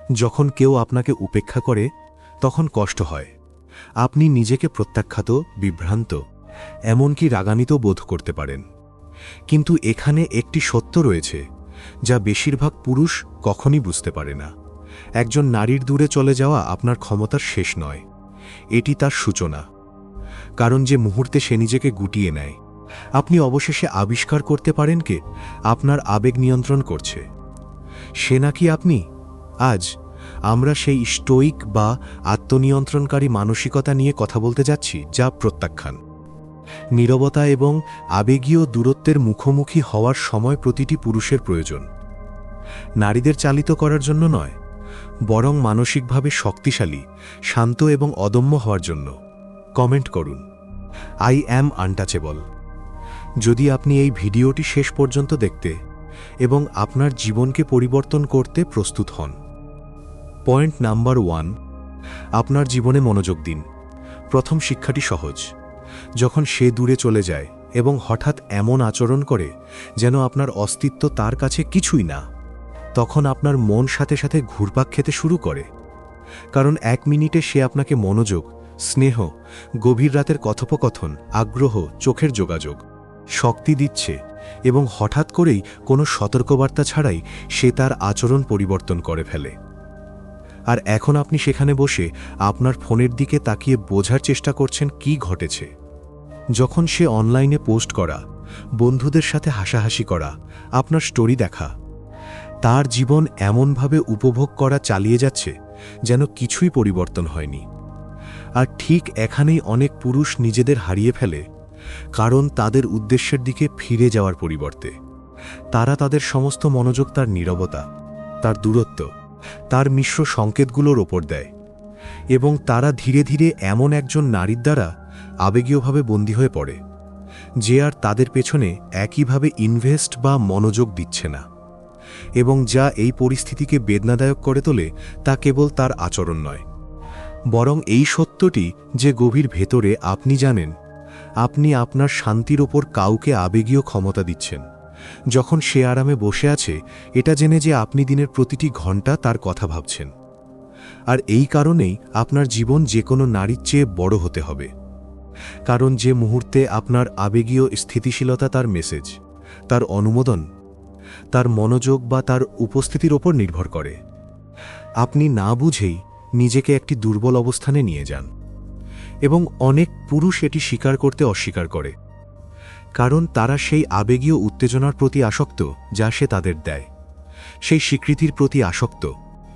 যখন কেউ আপনাকে উপেক্ষা করে তখন কষ্ট হয়, আপনি নিজেকে প্রত্যাখ্যাত, বিভ্রান্ত, এমনকি রাগান্বিত বোধ করতে পারেন। কিন্তু এখানে একটি সত্য রয়েছে যা বেশিরভাগ পুরুষ কখনই বুঝতে পারে না। একজন নারীর দূরে চলে যাওয়া আপনার ক্ষমতার শেষ নয়, এটি তার সূচনা। কারণ যে মুহূর্তে সে নিজেকে গুটিয়ে নেয়, আপনি অবশেষে আবিষ্কার করতে পারেন কে আপনার আবেগ নিয়ন্ত্রণ করছে। সে নাকি আপনি। আজ আমরা সেই স্টোইক বা আত্মনিয়ন্ত্রণকারী মানসিকতা নিয়ে কথা বলতে যাচ্ছি, যা প্রত্যাখ্যান, নীরবতা এবং আবেগীয় দূরত্বের মুখোমুখি হওয়ার সময় প্রতিটি পুরুষের প্রয়োজন। নারীদের চালিত করার জন্য নয়, বরং মানসিকভাবে শক্তিশালী, শান্ত এবং অদম্য হওয়ার জন্য। কমেন্ট করুন, আই অ্যাম আনটাচেবল যদি আপনি এই ভিডিওটি শেষ পর্যন্ত দেখতে এবং আপনার জীবনকে পরিবর্তন করতে প্রস্তুত হন। পয়েন্ট নাম্বার 1, আপনার জীবনে মনোযোগ দিন। প্রথম শিক্ষাটি সহজ। যখন সে দূরে চলে যায় এবং হঠাৎ এমন আচরণ করে যেন আপনার অস্তিত্ব তার কাছে কিছুই না, তখন আপনার মন সাথে সাথে ঘুরপাক খেতে শুরু করে। কারণ 1 মিনিটে সে আপনাকে মনোযোগ, স্নেহ, গভীর রাতের কথোপকথন, আগ্রহ, চোখের যোগাযোগ, শক্তি দিচ্ছে এবং হঠাৎ করেই কোনো সতর্কবার্তা ছাড়াই সে তার আচরণ পরিবর্তন করে ফেলে। আর এখন আপনি সেখানে বসে আপনার ফোনের দিকে তাকিয়ে বোঝার চেষ্টা করছেন কি ঘটেছে। যখন সে অনলাইনে পোস্ট করা, বন্ধুদের সাথে হাসাহাসি করা, আপনার স্টোরি দেখা, তার জীবন এমনভাবে উপভোগ করা চালিয়ে যাচ্ছে যেন কিছুই পরিবর্তন হয়নি। আর ঠিক এখানেই অনেক পুরুষ নিজেদের হারিয়ে ফেলে, কারণ তাদের উদ্দেশ্যের দিকে ফিরে যাওয়ার পরিবর্তে তারা তাদের সমস্ত মনোযোগ তার নীরবতা, তার দূরত্ব, তার মিশ্র সংকেতগুলোর ওপর দেয়। এবং তারা ধীরে ধীরে এমন একজন নারীর দ্বারা আবেগীয়ভাবে বন্দী হয়ে পড়ে, যে আর তাদের পেছনে একইভাবে ইনভেস্ট বা মনোযোগ দিচ্ছে না। এবং যা এই পরিস্থিতিকে বেদনাদায়ক করে তোলে তা কেবল তার আচরণ নয়, বরং এই সত্যটি যে গভীর ভেতরে আপনি জানেন আপনি আপনার শান্তির ওপর কাউকে আবেগীয় ক্ষমতা দিচ্ছেন, যখন সে আরামে বসে আছে এটা জেনে যে আপনি দিনের প্রতিটি ঘন্টা তার কথা ভাবছেন। আর এই কারণেই আপনার জীবন যে কোনো নারীর চেয়ে বড় হতে হবে। কারণ যে মুহূর্তে আপনার আবেগীয় স্থিতিশীলতা তার মেসেজ, তার অনুমোদন, তার মনোযোগ বা তার উপস্থিতির ওপর নির্ভর করে, আপনি না বুঝেই নিজেকে একটি দুর্বল অবস্থানে নিয়ে যান। এবং অনেক পুরুষ এটি স্বীকার করতে অস্বীকার করে, কারণ তারা সেই আবেগীয় উত্তেজনার প্রতি আসক্ত যা সে তাদের দেয়, সেই স্বীকৃতির প্রতি আসক্ত,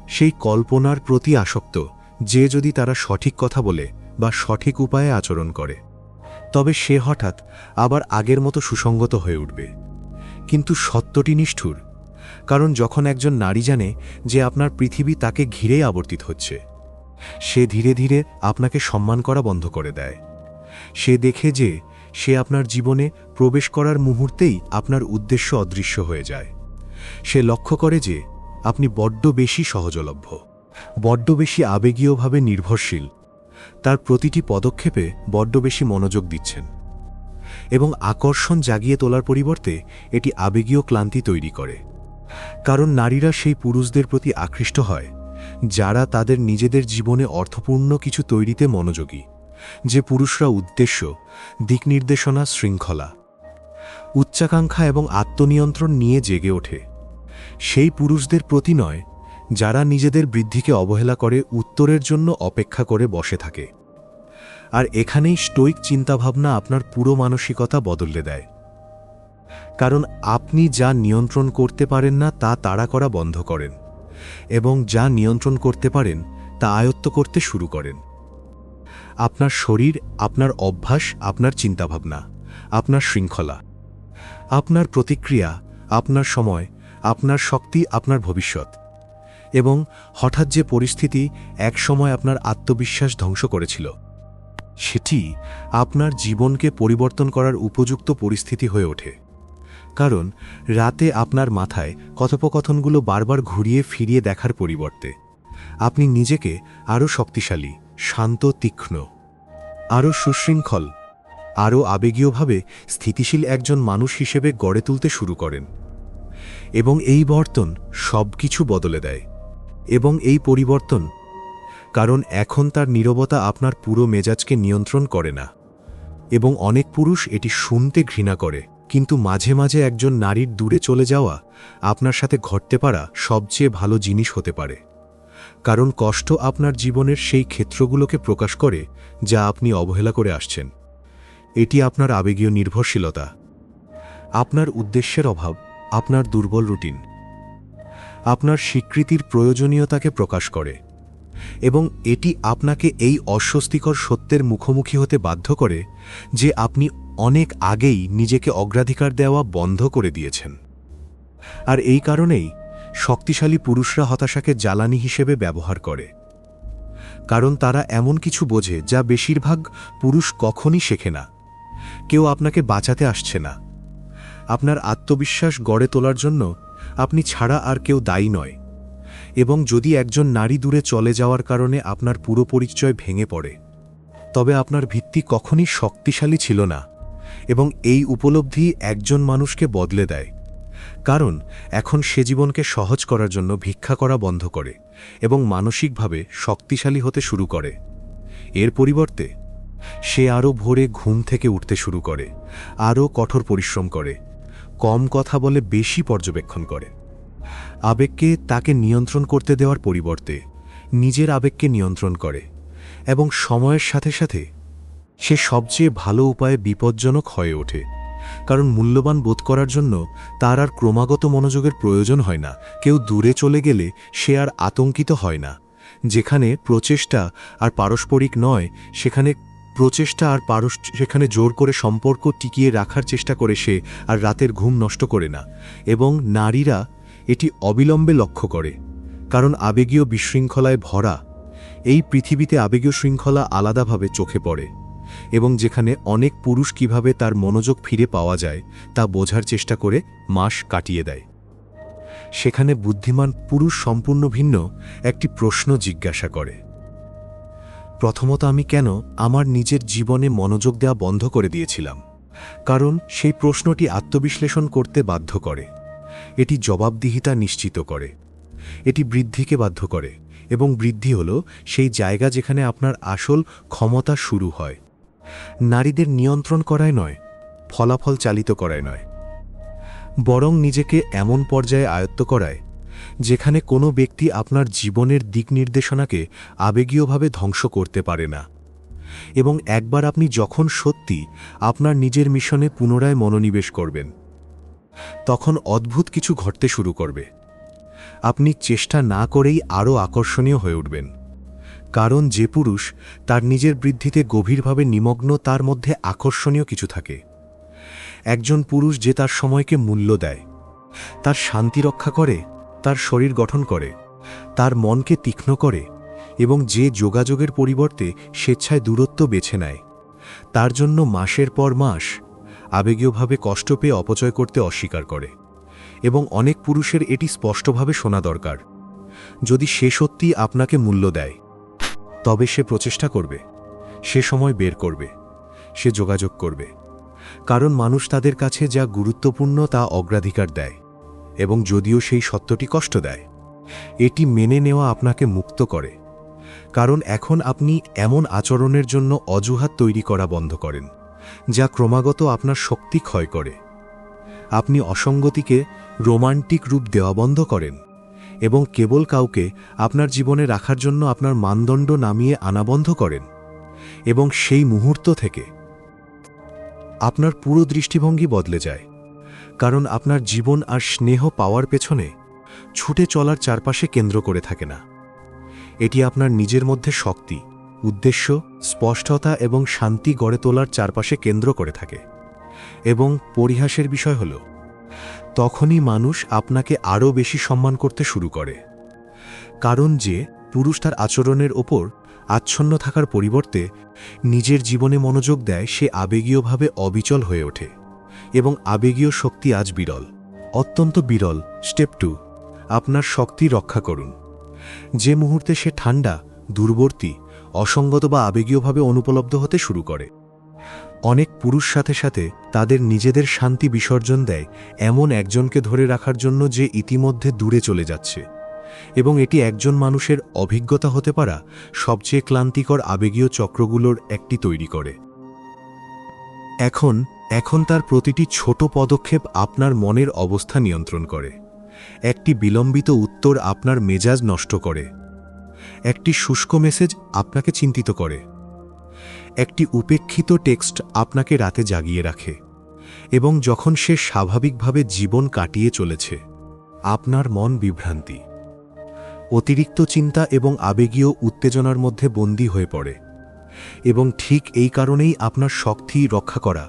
সেই কল্পনার প্রতি আসক্ত যে যদি তারা সঠিক কথা বলে বা সঠিক উপায়ে আচরণ করে তবে সে হঠাৎ আবার আগের মতো সুসংগত হয়ে উঠবে। কিন্তু সত্যটি নিষ্ঠুর, কারণ যখন একজন নারী জানে যে আপনার পৃথিবী তাকে ঘিরেই আবর্তিত হচ্ছে, সে ধীরে ধীরে আপনাকে সম্মান করা বন্ধ করে দেয়। সে দেখে যে সে আপনার জীবনে প্রবেশ করার মুহূর্তেই আপনার উদ্দেশ্য অদৃশ্য হয়ে যায়। সে লক্ষ্য করে যে আপনি বড্ড বেশি সহজলভ্য, বড্ড বেশি আবেগীয়ভাবে নির্ভরশীল, তার প্রতিটি পদক্ষেপে বড্ড বেশি মনোযোগ দিচ্ছেন। এবং আকর্ষণ জাগিয়ে তোলার পরিবর্তে এটি আবেগীয় ক্লান্তি তৈরি করে। কারণ নারীরা সেই পুরুষদের প্রতি আকৃষ্ট হয় যারা তাদের নিজেদের জীবনে অর্থপূর্ণ কিছু তৈরিতে মনোযোগী, যে পুরুষরা উদ্দেশ্য, দিকনির্দেশনা, শৃঙ্খলা, উচ্চাকাঙ্ক্ষা এবং আত্মনিয়ন্ত্রণ নিয়ে জেগে ওঠে। সেই পুরুষদের প্রতি নয় যারা নিজেদের বৃদ্ধিকে অবহেলা করে উত্তরের জন্য অপেক্ষা করে বসে থাকে। আর এখানেই স্টোইক চিন্তাভাবনা আপনার পুরো মানসিকতা বদলে দেয়। কারণ আপনি যা নিয়ন্ত্রণ করতে পারেন না তা তাড়া করা বন্ধ করেন, এবং যা নিয়ন্ত্রণ করতে পারেন তা আয়ত্ত করতে শুরু করেন। আপনার শরীর, আপনার অভ্যাস, আপনার চিন্তাভাবনা, আপনার শৃঙ্খলা, আপনার প্রতিক্রিয়া, আপনার সময়, আপনার শক্তি, আপনার ভবিষ্যৎ। এবং হঠাৎ যে পরিস্থিতি একসময় আপনার আত্মবিশ্বাস ধ্বংস করেছিল, সেটি আপনার জীবনকে পরিবর্তন করার উপযুক্ত পরিস্থিতি হয়ে ওঠে। কারণ রাতে আপনার মাথায় কথোপকথনগুলো বারবার ঘুরিয়ে ফিরিয়ে দেখার পরিবর্তে আপনি নিজেকে আরও শক্তিশালী, শান্ত, তীক্ষ্ণ, আরও সুশৃঙ্খল, আরও আবেগীয়ভাবে স্থিতিশীল একজন মানুষ হিসেবে গড়ে তুলতে শুরু করেন। এবং এই বর্তন সব কিছু বদলে দেয়। এবং এই পরিবর্তন, কারণ এখন তার নীরবতা আপনার পুরো মেজাজকে নিয়ন্ত্রণ করে না। এবং অনেক পুরুষ এটি শুনতে ঘৃণা করে, কিন্তু মাঝে মাঝে একজন নারীর দূরে চলে যাওয়া আপনার সাথে ঘটতে পারা সবচেয়ে ভালো জিনিস হতে পারে। কারণ কষ্ট আপনার জীবনের সেই ক্ষেত্রগুলোকে প্রকাশ করে যা আপনি অবহেলা করে আসছেন। এটি আপনার আবেগীয় নির্ভরশীলতা, আপনার উদ্দেশ্যের অভাব, আপনার দুর্বল রুটিন, আপনার স্বীকৃতির প্রয়োজনীয়তাকে প্রকাশ করে। এবং এটি আপনাকে এই অস্বস্তিকর সত্যের মুখোমুখি হতে বাধ্য করে যে আপনি অনেক আগেই নিজেকে অগ্রাধিকার দেওয়া বন্ধ করে দিয়েছেন। আর এই কারণেই শক্তিশালী পুরুষরা হতাশাকে জ্বালানি হিসেবে ব্যবহার করে, কারণ তারা এমন কিছু বোঝে যা বেশিরভাগ পুরুষ কখনই শেখে না। কেউ আপনাকে বাঁচাতে আসছে না। আপনার আত্মবিশ্বাস গড়ে তোলার জন্য আপনি ছাড়া আর কেউ দায়ী নয়। এবং যদি একজন নারী দূরে চলে যাওয়ার কারণে আপনার পুরো পরিচয় ভেঙে পড়ে, তবে আপনার ভিত্তি কখনই শক্তিশালী ছিল না। এবং এই উপলব্ধি একজন মানুষকে বদলে দেয়, কারণ এখন সে জীবনকে সহজ করার জন্য ভিক্ষা করা বন্ধ করে এবং মানসিকভাবে শক্তিশালী হতে শুরু করে। এর পরিবর্তে সে আরও ভোরে ঘুম থেকে উঠতে শুরু করে, আরও কঠোর পরিশ্রম করে, কম কথা বলে বেশি পর্যবেক্ষণ করে। আবেগকে তাকে নিয়ন্ত্রণ করতে দেওয়ার পরিবর্তে নিজের আবেগকে নিয়ন্ত্রণ করে। এবং সময়ের সাথে সাথে সে সবচেয়ে ভালো উপায়ে বিপজ্জনক হয়ে ওঠে, কারণ মূল্যবান বোধ করার জন্য তার আর ক্রমাগত মনোযোগের প্রয়োজন হয় না। কেউ দূরে চলে গেলে সে আর আতঙ্কিত হয় না। যেখানে প্রচেষ্টা আর পারস্পরিক নয়, সেখানে জোর করে সম্পর্ক টিকিয়ে রাখার চেষ্টা করে সে, আর রাতের ঘুম নষ্ট করে না। এবং নারীরা এটি অবিলম্বে লক্ষ্য করে, কারণ আবেগীয় বিশৃঙ্খলায় ভরা এই পৃথিবীতে আবেগীয় শৃঙ্খলা আলাদাভাবে চোখে পড়ে। এবং যেখানে অনেক পুরুষ কিভাবে তার মনোযোগ ফিরে পাওয়া যায় তা বোঝার চেষ্টা করে মাস কাটিয়ে দেয়, সেখানে বুদ্ধিমান পুরুষ সম্পূর্ণ ভিন্ন একটি প্রশ্ন জিজ্ঞাসা করে। প্রথমত, আমি কেন আমার নিজের জীবনে মনোযোগ দেওয়া বন্ধ করে দিয়েছিলাম? কারণ সেই প্রশ্নটি আত্মবিশ্লেষণ করতে বাধ্য করে, এটি জবাবদিহিতা নিশ্চিত করে, এটি বৃদ্ধিকে বাধ্য করে। এবং বৃদ্ধি হল সেই জায়গা যেখানে আপনার আসল ক্ষমতা শুরু হয়। নারীদের নিয়ন্ত্রণ করায় নয়, ফলাফল চালিত করায় নয়, বরং নিজেকে এমন পর্যায়ে আয়ত্ত করায় যেখানে কোনো ব্যক্তি আপনার জীবনের দিক নির্দেশনাকে আবেগীয়ভাবে ধ্বংস করতে পারে না। এবং একবার আপনি যখন সত্যি আপনার নিজের মিশনে পুনরায় মনোনিবেশ করবেন, তখন অদ্ভুত কিছু ঘটতে শুরু করবে। আপনি চেষ্টা না করেই আরও আকর্ষণীয় হয়ে উঠবেন, কারণ যে পুরুষ তার নিজের বৃদ্ধিতে গভীরভাবে নিমগ্ন, তার মধ্যে আকর্ষণীয় কিছু থাকে। একজন পুরুষ যে তার সময়কে মূল্য দেয়, তার শান্তি রক্ষা করে, তার শরীর গঠন করে, তার মনকে তীক্ষ্ণ করে, এবং যে যোগাযোগের পরিবর্তে স্বেচ্ছায় দূরত্ব বেছে নেয়, তার জন্য মাসের পর মাস আবেগীয়ভাবে কষ্ট পেয়ে অপচয় করতে অস্বীকার করে। এবং অনেক পুরুষের এটি স্পষ্টভাবে শোনা দরকার। যদি সে সত্যি আপনাকে মূল্য দেয়, তবে সে প্রচেষ্টা করবে, সে সময় বের করবে, সে যোগাযোগ করবে, কারণ মানুষ তাদের কাছে যা গুরুত্বপূর্ণ তা অগ্রাধিকার দেয়। এবং যদিও সেই সত্যটি কষ্ট দেয়, এটি মেনে নেওয়া আপনাকে মুক্ত করে, কারণ এখন আপনি এমন আচরণের জন্য অজুহাত তৈরি করা বন্ধ করেন যা ক্রমাগত আপনার শক্তি ক্ষয় করে। আপনি অসঙ্গতিকে রোমান্টিক রূপ দেওয়া বন্ধ করেন এবং কেবল কাউকে আপনার জীবনে রাখার জন্য আপনার মানদণ্ড নামিয়ে আনা বন্ধ করেন। এবং সেই মুহূর্ত থেকে আপনার পুরো দৃষ্টিভঙ্গি বদলে যায়, কারণ আপনার জীবন আর স্নেহ পাওয়ার পেছনে ছুটে চলার চারপাশে কেন্দ্র করে থাকে না। এটি আপনার নিজের মধ্যে শক্তি, উদ্দেশ্য, স্পষ্টতা এবং শান্তি গড়ে তোলার চারপাশে কেন্দ্র করে থাকে। এবং পরিহাসের বিষয় হল, তখনই মানুষ আপনাকে আরও বেশি সম্মান করতে শুরু করে, কারণ যে পুরুষ তার আচরণের ওপর আচ্ছন্ন থাকার পরিবর্তে নিজের জীবনে মনোযোগ দেয়, সে আবেগীয়ভাবে অবিচল হয়ে ওঠে। এবং আবেগীয় শক্তি আজ বিরল, অত্যন্ত বিরল। স্টেপ 2, আপনার শক্তি রক্ষা করুন। যে মুহূর্তে সে ঠান্ডা, দূরবর্তী, অসঙ্গত বা আবেগীয়ভাবে অনুপলব্ধ হতে শুরু করে, অনেক পুরুষ সাথে সাথে তাদের নিজেদের শান্তি বিসর্জন দেয় এমন একজনকে ধরে রাখার জন্য যে ইতিমধ্যে দূরে চলে যাচ্ছে। এবং এটি একজন মানুষের অভিজ্ঞতা হতে পারা সবচেয়ে ক্লান্তিকর আবেগীয় চক্রগুলোর একটি তৈরি করে। এখন তার প্রতিটি ছোট পদক্ষেপ আপনার মনের অবস্থা নিয়ন্ত্রণ করে। একটি বিলম্বিত উত্তর আপনার মেজাজ নষ্ট করে, একটি শুষ্ক মেসেজ আপনাকে চিন্তিত করে, একটি উপেক্ষিত টেক্সট আপনাকে রাতে জাগিয়ে রাখে, এবং যখন সে স্বাভাবিকভাবে জীবন কাটিয়ে চলেছে আপনার মন বিভ্রান্তি, অতিরিক্ত চিন্তা এবং আবেগীয় উত্তেজনার মধ্যে বন্দী হয়ে পড়ে। এবং ঠিক এই কারণেই আপনার শক্তি রক্ষা করা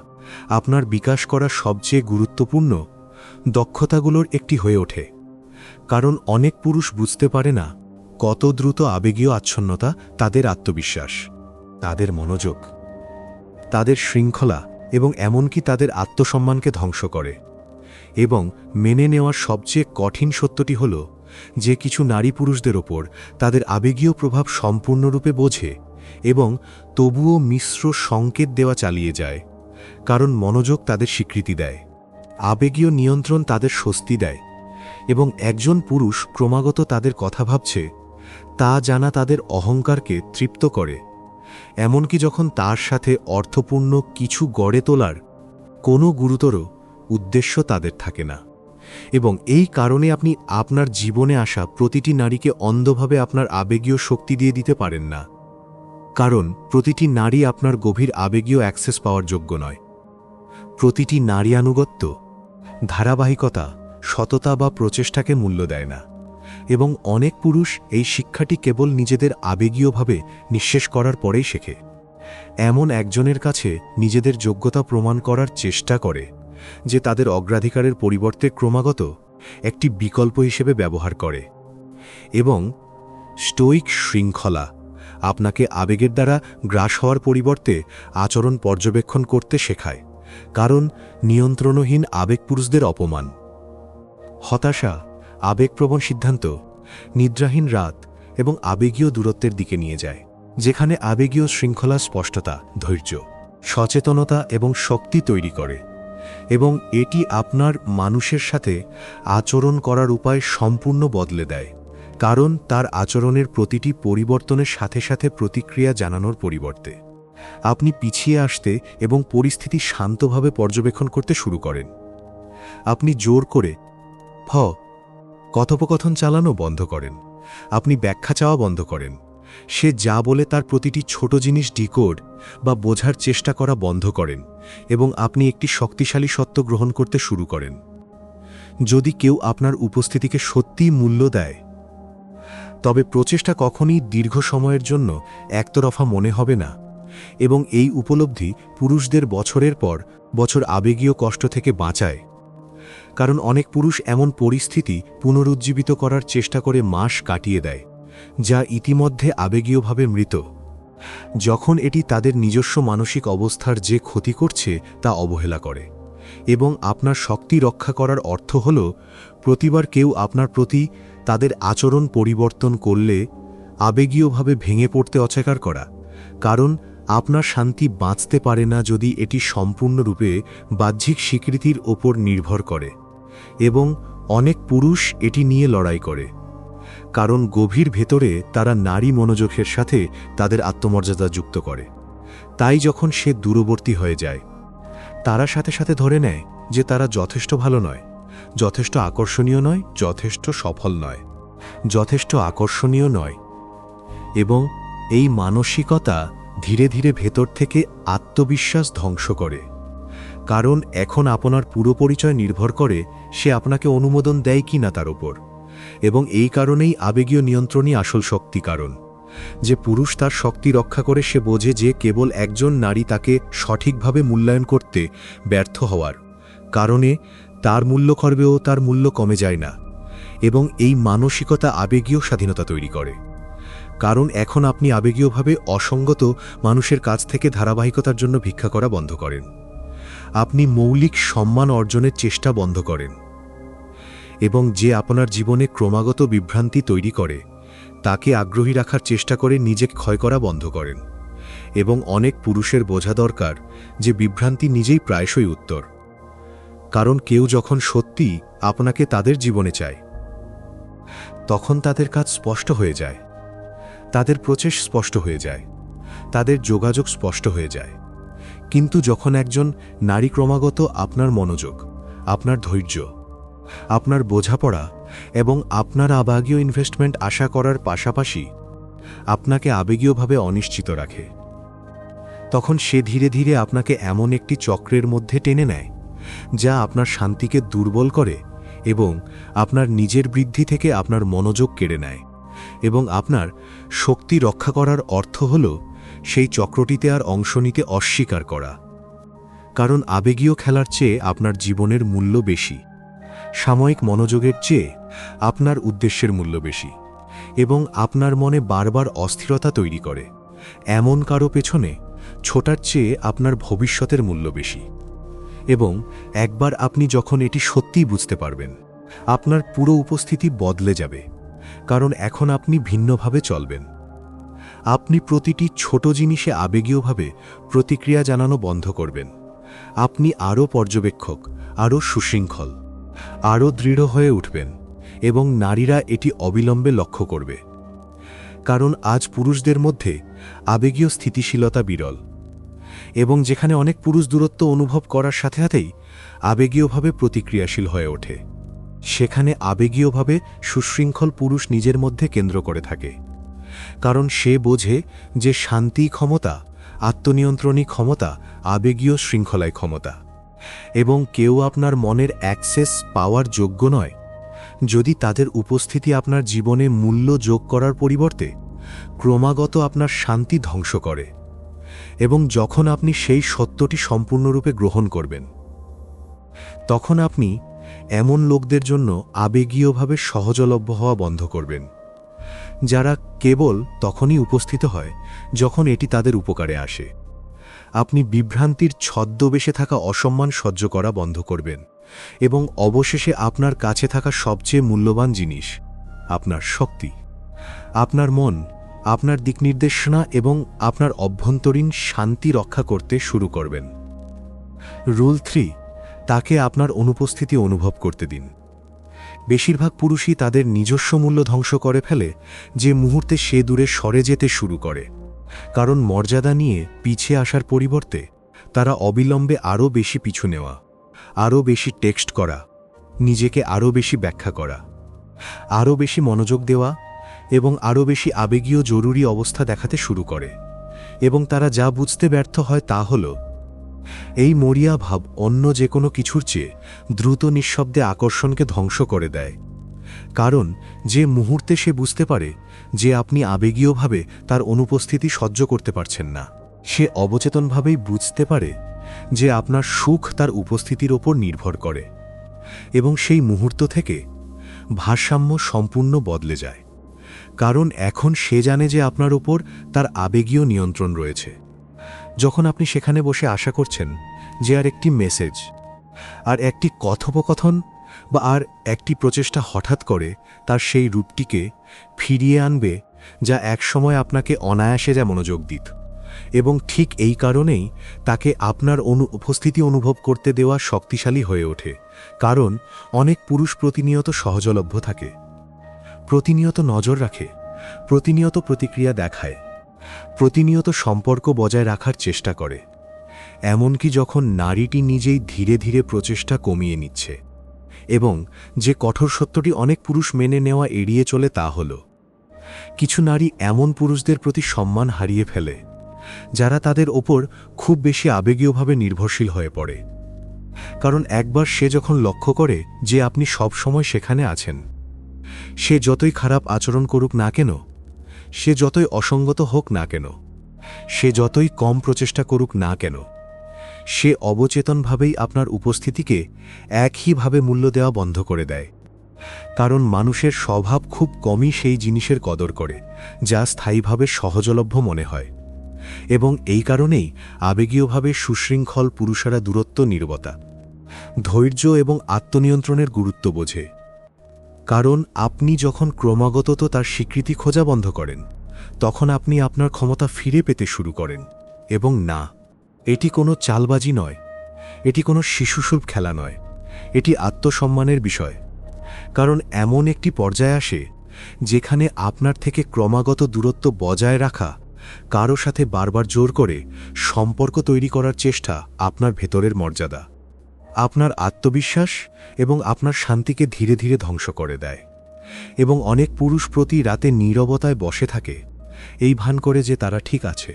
আপনার বিকাশ করা সবচেয়ে গুরুত্বপূর্ণ দক্ষতাগুলোর একটি হয়ে ওঠে। কারণ অনেক পুরুষ বুঝতে পারে না কত দ্রুত আবেগীয় আচ্ছন্নতা তাদের আত্মবিশ্বাস, তাদের মনোযোগ, তাদের শৃঙ্খলা এবং এমনকি তাদের আত্মসম্মানকে ধ্বংস করে। এবং মেনে নেওয়ার সবচেয়ে কঠিন সত্যটি হল যে কিছু নারী পুরুষদের ওপর তাদের আবেগীয় প্রভাব সম্পূর্ণরূপে বোঝে এবং তবুও মিশ্র সংকেত দেওয়া চালিয়ে যায়, কারণ মনোযোগ তাদের স্বীকৃতি দেয়, আবেগীয় নিয়ন্ত্রণ তাদের স্বস্তি দেয়, এবং একজন পুরুষ ক্রমাগত তাদের কথা ভাবছে তা জানা তাদের অহংকারকে তৃপ্ত করে, এমনকি যখন তার সাথে অর্থপূর্ণ কিছু গড়ে তোলার কোনো গুরুতর উদ্দেশ্য তাদের থাকে না। এবং এই কারণে আপনি আপনার জীবনে আসা প্রতিটি নারীকে অন্ধভাবে আপনার আবেগীয় শক্তি দিয়ে দিতে পারেন না, কারণ প্রতিটি নারী আপনার গভীর আবেগীয় অ্যাক্সেস পাওয়ার যোগ্য নয়। প্রতিটি নারী আনুগত্য, ধারাবাহিকতা, সততা বা প্রচেষ্টাকে মূল্য দেয় না। এবং অনেক পুরুষ এই শিক্ষাটি কেবল নিজেদের আবেগীয়ভাবে নিঃশেষ করার পরেই শেখে। এমন একজনের কাছে নিজেদের যোগ্যতা প্রমাণ করার চেষ্টা করে যে তাদের অগ্রাধিকারের পরিবর্তে ক্রমাগত একটি বিকল্প হিসেবে ব্যবহার করে। এবং স্টোইক শৃঙ্খলা আপনাকে আবেগের দ্বারা গ্রাস হওয়ার পরিবর্তে আচরণ পর্যবেক্ষণ করতে শেখায়, কারণ নিয়ন্ত্রণহীন আবেগ পুরুষদের অপমান, হতাশা, আবেগপ্রবণ সিদ্ধান্ত, নিদ্রাহীন রাত এবং আবেগীয় দূরত্বের দিকে নিয়ে যায়, যেখানে আবেগীয় শৃঙ্খলা স্পষ্টতা, ধৈর্য, সচেতনতা এবং শক্তি তৈরি করে। এবং এটি আপনার মানুষের সাথে আচরণ করার উপায় সম্পূর্ণ বদলে দেয়, কারণ তার আচরণের প্রতিটি পরিবর্তনের সাথে সাথে প্রতিক্রিয়া জানানোর পরিবর্তে আপনি পিছিয়ে আসতে এবং পরিস্থিতি শান্তভাবে পর্যবেক্ষণ করতে শুরু করেন। আপনি জোর করে কথোপকথন চালানো বন্ধ করেন, আপনি ব্যাখ্যা চাওয়া বন্ধ করেন, সে যা বলে তার প্রতিটি ছোট জিনিস ডিকোড বা বোঝার চেষ্টা করা বন্ধ করেন, এবং আপনি একটি শক্তিশালী সত্য গ্রহণ করতে শুরু করেন। যদি কেউ আপনার উপস্থিতিকে সত্যিই মূল্য দেয়, তবে প্রচেষ্টা কখনই দীর্ঘ সময়ের জন্য একতরফা মনে হবে না। এবং এই উপলব্ধি পুরুষদের বছরের পর বছর আবেগীয় কষ্ট থেকে বাঁচায়, কারণ অনেক পুরুষ এমন পরিস্থিতি পুনরুজ্জীবিত করার চেষ্টা করে মাস কাটিয়ে দেয় যা ইতিমধ্যে আবেগীয়ভাবে মৃত, যখন এটি তাদের নিজস্ব মানসিক অবস্থার যে ক্ষতি করছে তা অবহেলা করে। এবং আপনার শক্তি রক্ষা করার অর্থ হল প্রতিবার কেউ আপনার প্রতি তাদের আচরণ পরিবর্তন করলে আবেগীয়ভাবে ভেঙে পড়তে অস্বীকার করা, কারণ আপনার শান্তি বাঁচতে পারে না যদি এটি সম্পূর্ণরূপে বাহ্যিক স্বীকৃতির ওপর নির্ভর করে। এবং অনেক পুরুষ এটি নিয়ে লড়াই করে, কারণ গভীর ভেতরে তারা নারী মনোযোগের সাথে তাদের আত্মমর্যাদা যুক্ত করে। তাই যখন সে দূরবর্তী হয়ে যায়, তারা সাথে সাথে ধরে নেয় যে তারা যথেষ্ট ভালো নয়, যথেষ্ট আকর্ষণীয় নয়, যথেষ্ট সফল নয়, যথেষ্ট আকর্ষণীয় নয়। এবং এই মানসিকতা ধীরে ধীরে ভেতর থেকে আত্মবিশ্বাস ধ্বংস করে, কারণ এখন আপনার পুরো পরিচয় নির্ভর করে সে আপনাকে অনুমোদন দেয় কি না তার ওপর। এবং এই কারণেই আবেগীয় নিয়ন্ত্রণই আসল শক্তি, কারণ যে পুরুষ তার শক্তি রক্ষা করে সে বোঝে যে কেবল একজন নারী তাকে সঠিকভাবে মূল্যায়ন করতে ব্যর্থ হওয়ার কারণে তার মূল্য করবেও তার মূল্য কমে যায় না। এবং এই মানসিকতা আবেগীয় স্বাধীনতা তৈরি করে, কারণ এখন আপনি আবেগীয়ভাবে অসঙ্গত মানুষের কাছ থেকে ধারাবাহিকতার জন্য ভিক্ষা করা বন্ধ করেন, আপনি মৌলিক সম্মান অর্জনের চেষ্টা বন্ধ করেন। এবং যে আপনার জীবনে ক্রমাগত বিভ্রান্তি তৈরি করে তাকে আগ্রহী রাখার চেষ্টা করে নিজেকে ক্ষয় করা বন্ধ করেন। এবং অনেক পুরুষের বোঝা দরকার যে বিভ্রান্তি নিজেই প্রায়শই উত্তর, কারণ কেউ যখন সত্যি আপনাকে তাদের জীবনে চায়, তখন তাদের কাজ স্পষ্ট হয়ে যায়, তাদের প্রচেষ্টা স্পষ্ট হয়ে যায়, তাদের যোগাযোগ স্পষ্ট হয়ে যায়। কিন্তু যখন একজন নারী ক্রমাগত আপনার মনোযোগ, আপনার ধৈর্য, আপনার বোঝাপড়া এবং আপনার আবেগীয় ইনভেস্টমেন্ট আশা করার পাশাপাশি আপনাকে আবেগীয়ভাবে অনিশ্চিত রাখে, তখন সে ধীরে ধীরে আপনাকে এমন একটি চক্রের মধ্যে টেনে নেয় যা আপনার শান্তিকে দুর্বল করে এবং আপনার নিজের বৃদ্ধি থেকে আপনার মনোযোগ কেড়ে নেয়। এবং আপনার শক্তি রক্ষা করার অর্থ হল সেই চক্রটিতে আর অংশ নিতে অস্বীকার করা। কারণ আবেগীয় খেলার চেয়ে আপনার জীবনের মূল্য বেশি, সাময়িক মনোযোগের চেয়ে আপনার উদ্দেশ্যের মূল্য বেশি, এবং আপনার মনে বারবার অস্থিরতা তৈরি করে এমন কারো পেছনে ছোটার চেয়ে আপনার ভবিষ্যতের মূল্য বেশি। এবং একবার আপনি যখন এটি সত্যিই বুঝতে পারবেন, আপনার পুরো উপস্থিতি বদলে যাবে, কারণ এখন আপনি ভিন্নভাবে চলবেন। আপনি প্রতিটি ছোট জিনিসে আবেগীয়ভাবে প্রতিক্রিয়া জানানো বন্ধ করবেন। আপনি আরও পর্যবেক্ষক, আরও সুশৃঙ্খল, আরও দৃঢ় হয়ে উঠবেন, এবং নারীরা এটি অবিলম্বে লক্ষ্য করবে। কারণ আজ পুরুষদের মধ্যে আবেগীয় স্থিতিশীলতা বিরল, এবং যেখানে অনেক পুরুষ দূরত্ব অনুভব করার সাথে সাথেই আবেগীয়ভাবে প্রতিক্রিয়াশীল হয়ে ওঠে, সেখানে আবেগীয়ভাবে সুশৃঙ্খল পুরুষ নিজের মধ্যে কেন্দ্র করে থাকে। কারণ সে বোঝে যে শান্তি ক্ষমতা, আত্মনিয়ন্ত্রণী ক্ষমতা আবেগীয় শৃঙ্খলায় ক্ষমতা, এবং কেউ আপনার মনের অ্যাক্সেস পাওয়ার যোগ্য নয় যদি তাদের উপস্থিতি আপনার জীবনে মূল্য যোগ করার পরিবর্তে ক্রমাগত আপনার শান্তি ধ্বংস করে। এবং যখন আপনি সেই সত্যটি সম্পূর্ণরূপে গ্রহণ করবেন, তখন আপনি এমন লোকদের জন্য আবেগীয়ভাবে সহজলভ্য হওয়া বন্ধ করবেন, যারা কেবল তখনই উপস্থিত হয় যখন এটি তাদের উপকারে আসে। আপনি বিভ্রান্তির ছদ্মবেশে থাকা অসম্মান সহ্য করা বন্ধ করবেন, এবং অবশেষে আপনার কাছে থাকা সবচেয়ে মূল্যবান জিনিস, আপনার শক্তি, আপনার মন, আপনার দিকনির্দেশনা এবং আপনার অভ্যন্তরীণ শান্তি রক্ষা করতে শুরু করবেন। রুল 3, তাকে আপনার অনুপস্থিতি অনুভব করতে দিন। বেশিরভাগ পুরুষই তাদের নিজস্ব মূল্য ধ্বংস করে ফেলে যে মুহূর্তে সে দূরে সরে যেতে শুরু করে, কারণ মর্যাদা নিয়ে পিছিয়ে আসার পরিবর্তে তারা অবিলম্বে আরও বেশি পিছু নেওয়া, আরও বেশি টেক্সট করা, নিজেকে আরও বেশি ব্যাখ্যা করা, আরও বেশি মনোযোগ দেওয়া এবং আরও বেশি আবেগীয় জরুরি অবস্থা দেখাতে শুরু করে। এবং তারা যা বুঝতে ব্যর্থ হয় তা হল এই মরিয়া ভাব অন্য যে কোনো কিছুর চেয়ে দ্রুত নিঃশব্দে আকর্ষণকে ধ্বংস করে দেয়। কারণ যে মুহূর্তে সে বুঝতে পারে যে আপনি আবেগীয়ভাবে তার অনুপস্থিতি সহ্য করতে পারছেন না, সে অবচেতনভাবেই বুঝতে পারে যে আপনার সুখ তার উপস্থিতির ওপর নির্ভর করে, এবং সেই মুহূর্ত থেকে ভারসাম্য সম্পূর্ণ বদলে যায়। কারণ এখন সে জানে যে আপনার উপর তার আবেগীয় নিয়ন্ত্রণ রয়েছে। যখন আপনি সেখানে বসে আশা করছেন যে আর একটি মেসেজ, আর একটি কথোপকথন বা আর একটি প্রচেষ্টা হঠাৎ করে তার সেই রূপটিকে ফিরিয়ে আনবে যা একসময় আপনাকে অনায়াসে যা মনোযোগ দিত, এবং ঠিক এই কারণেই তাকে আপনার উপস্থিতি অনুভব করতে দেওয়া শক্তিশালী হয়ে ওঠে। কারণ অনেক পুরুষ প্রতিনিয়ত সহজলভ্য থাকে, প্রতিনিয়ত নজর রাখে, প্রতিনিয়ত প্রতিক্রিয়া দেখায়, প্রতিনিয়ত সম্পর্ক বজায় রাখার চেষ্টা করে, এমনকি যখন নারীটি নিজেই ধীরে ধীরে প্রচেষ্টা কমিয়ে নিচ্ছে। এবং যে কঠোর সত্যটি অনেক পুরুষ মেনে নেওয়া এড়িয়ে চলে তা হল, কিছু নারী এমন পুরুষদের প্রতি সম্মান হারিয়ে ফেলে যারা তাদের ওপর খুব বেশি আবেগীয়ভাবে নির্ভরশীল হয়ে পড়ে। কারণ একবার সে যখন লক্ষ্য করে যে আপনি সব সময় সেখানে আছেন, সে যতই খারাপ আচরণ করুক না কেন, সে যতই অসঙ্গত হোক না কেন, সে যতই কম প্রচেষ্টা করুক না কেন, সে অবচেতনভাবেই আপনার উপস্থিতিকে একইভাবে মূল্য দেওয়া বন্ধ করে দেয়। কারণ মানুষের স্বভাব খুব কমই সেই জিনিসের কদর করে যা স্থায়ীভাবে সহজলভ্য মনে হয়, এবং এই কারণেই আবেগীয়ভাবে সুশৃঙ্খল পুরুষেরা দূরত্ব, নীরবতা, ধৈর্য এবং আত্মনিয়ন্ত্রণের গুরুত্ব বোঝে। কারণ আপনি যখন ক্রমাগত তার স্বীকৃতি খোঁজা বন্ধ করেন, তখন আপনি আপনার ক্ষমতা ফিরে পেতে শুরু করেন। এবং না, এটি কোনো চালবাজি নয়, এটি কোনো শিশুসুলভ খেলা নয়, এটি আত্মসম্মানের বিষয়। কারণ এমন একটি পর্যায়ে আসে যেখানে আপনার থেকে ক্রমাগত দূরত্ব বজায় রাখা, কারো সাথে বারবার জোর করে সম্পর্ক তৈরি করার চেষ্টা আপনার ভেতরের মর্যাদা, আপনার আত্মবিশ্বাস এবং আপনার শান্তিকে ধীরে ধীরে ধ্বংস করে দেয়। এবং অনেক পুরুষ প্রতি রাতে নীরবতায় বসে থাকে, এই ভান করে যে তারা ঠিক আছে।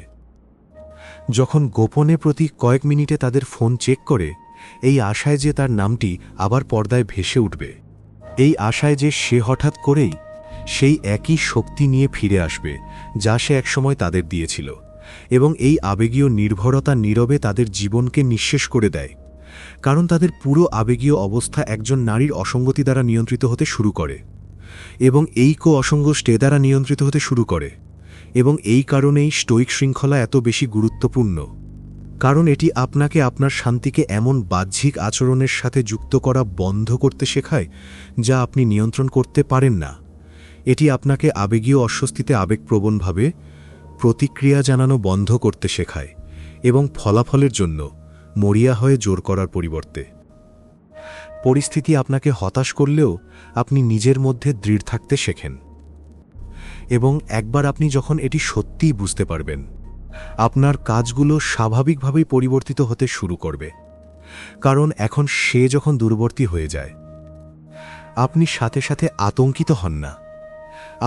যখন গোপনে প্রতি কয়েক মিনিটে তাদের ফোন চেক করে, এই আশায় যে তার নামটি আবার পর্দায় ভেসে উঠবে, এই আশায় যে সে হঠাৎ করেই সেই একই শক্তি নিয়ে ফিরে আসবে যা সে একসময় তাদের দিয়েছিল, এবং এই আবেগীয় নির্ভরতা নীরবে তাদের জীবনকে নিঃশেষ করে দেয়। কারণ তাদের পুরো আবেগীয় অবস্থা একজন নারীর অসঙ্গতি দ্বারা নিয়ন্ত্রিত হতে শুরু করে, এবং এই অসঙ্গ স্টে দ্বারা নিয়ন্ত্রিত হতে শুরু করে। এবং এই কারণেই স্টোইক শৃঙ্খলা এত বেশি গুরুত্বপূর্ণ, কারণ এটি আপনাকে আপনার শান্তিকে এমন বাহ্যিক আচরণের সাথে যুক্ত করা বন্ধ করতে শেখায় যা আপনি নিয়ন্ত্রণ করতে পারেন না। এটি আপনাকে আবেগীয় অস্বস্তিতে আবেগপ্রবণভাবে প্রতিক্রিয়া জানানো বন্ধ করতে শেখায়, এবং ফলাফলের জন্য মরিয়া হয়ে জোর করার পরিবর্তে। পরিস্থিতি আপনাকে হতাশ করলেও আপনি নিজের মধ্যে দৃঢ় থাকতে শেখেন, এবং একবার আপনি যখন এটি সত্যিই বুঝতে পারবেন, আপনার কাজগুলো স্বাভাবিকভাবেই পরিবর্তিত হতে শুরু করবে। কারণ এখন সে যখন দূরবর্তী হয়ে যায়, আপনি সাথে সাথে আতঙ্কিত হন না।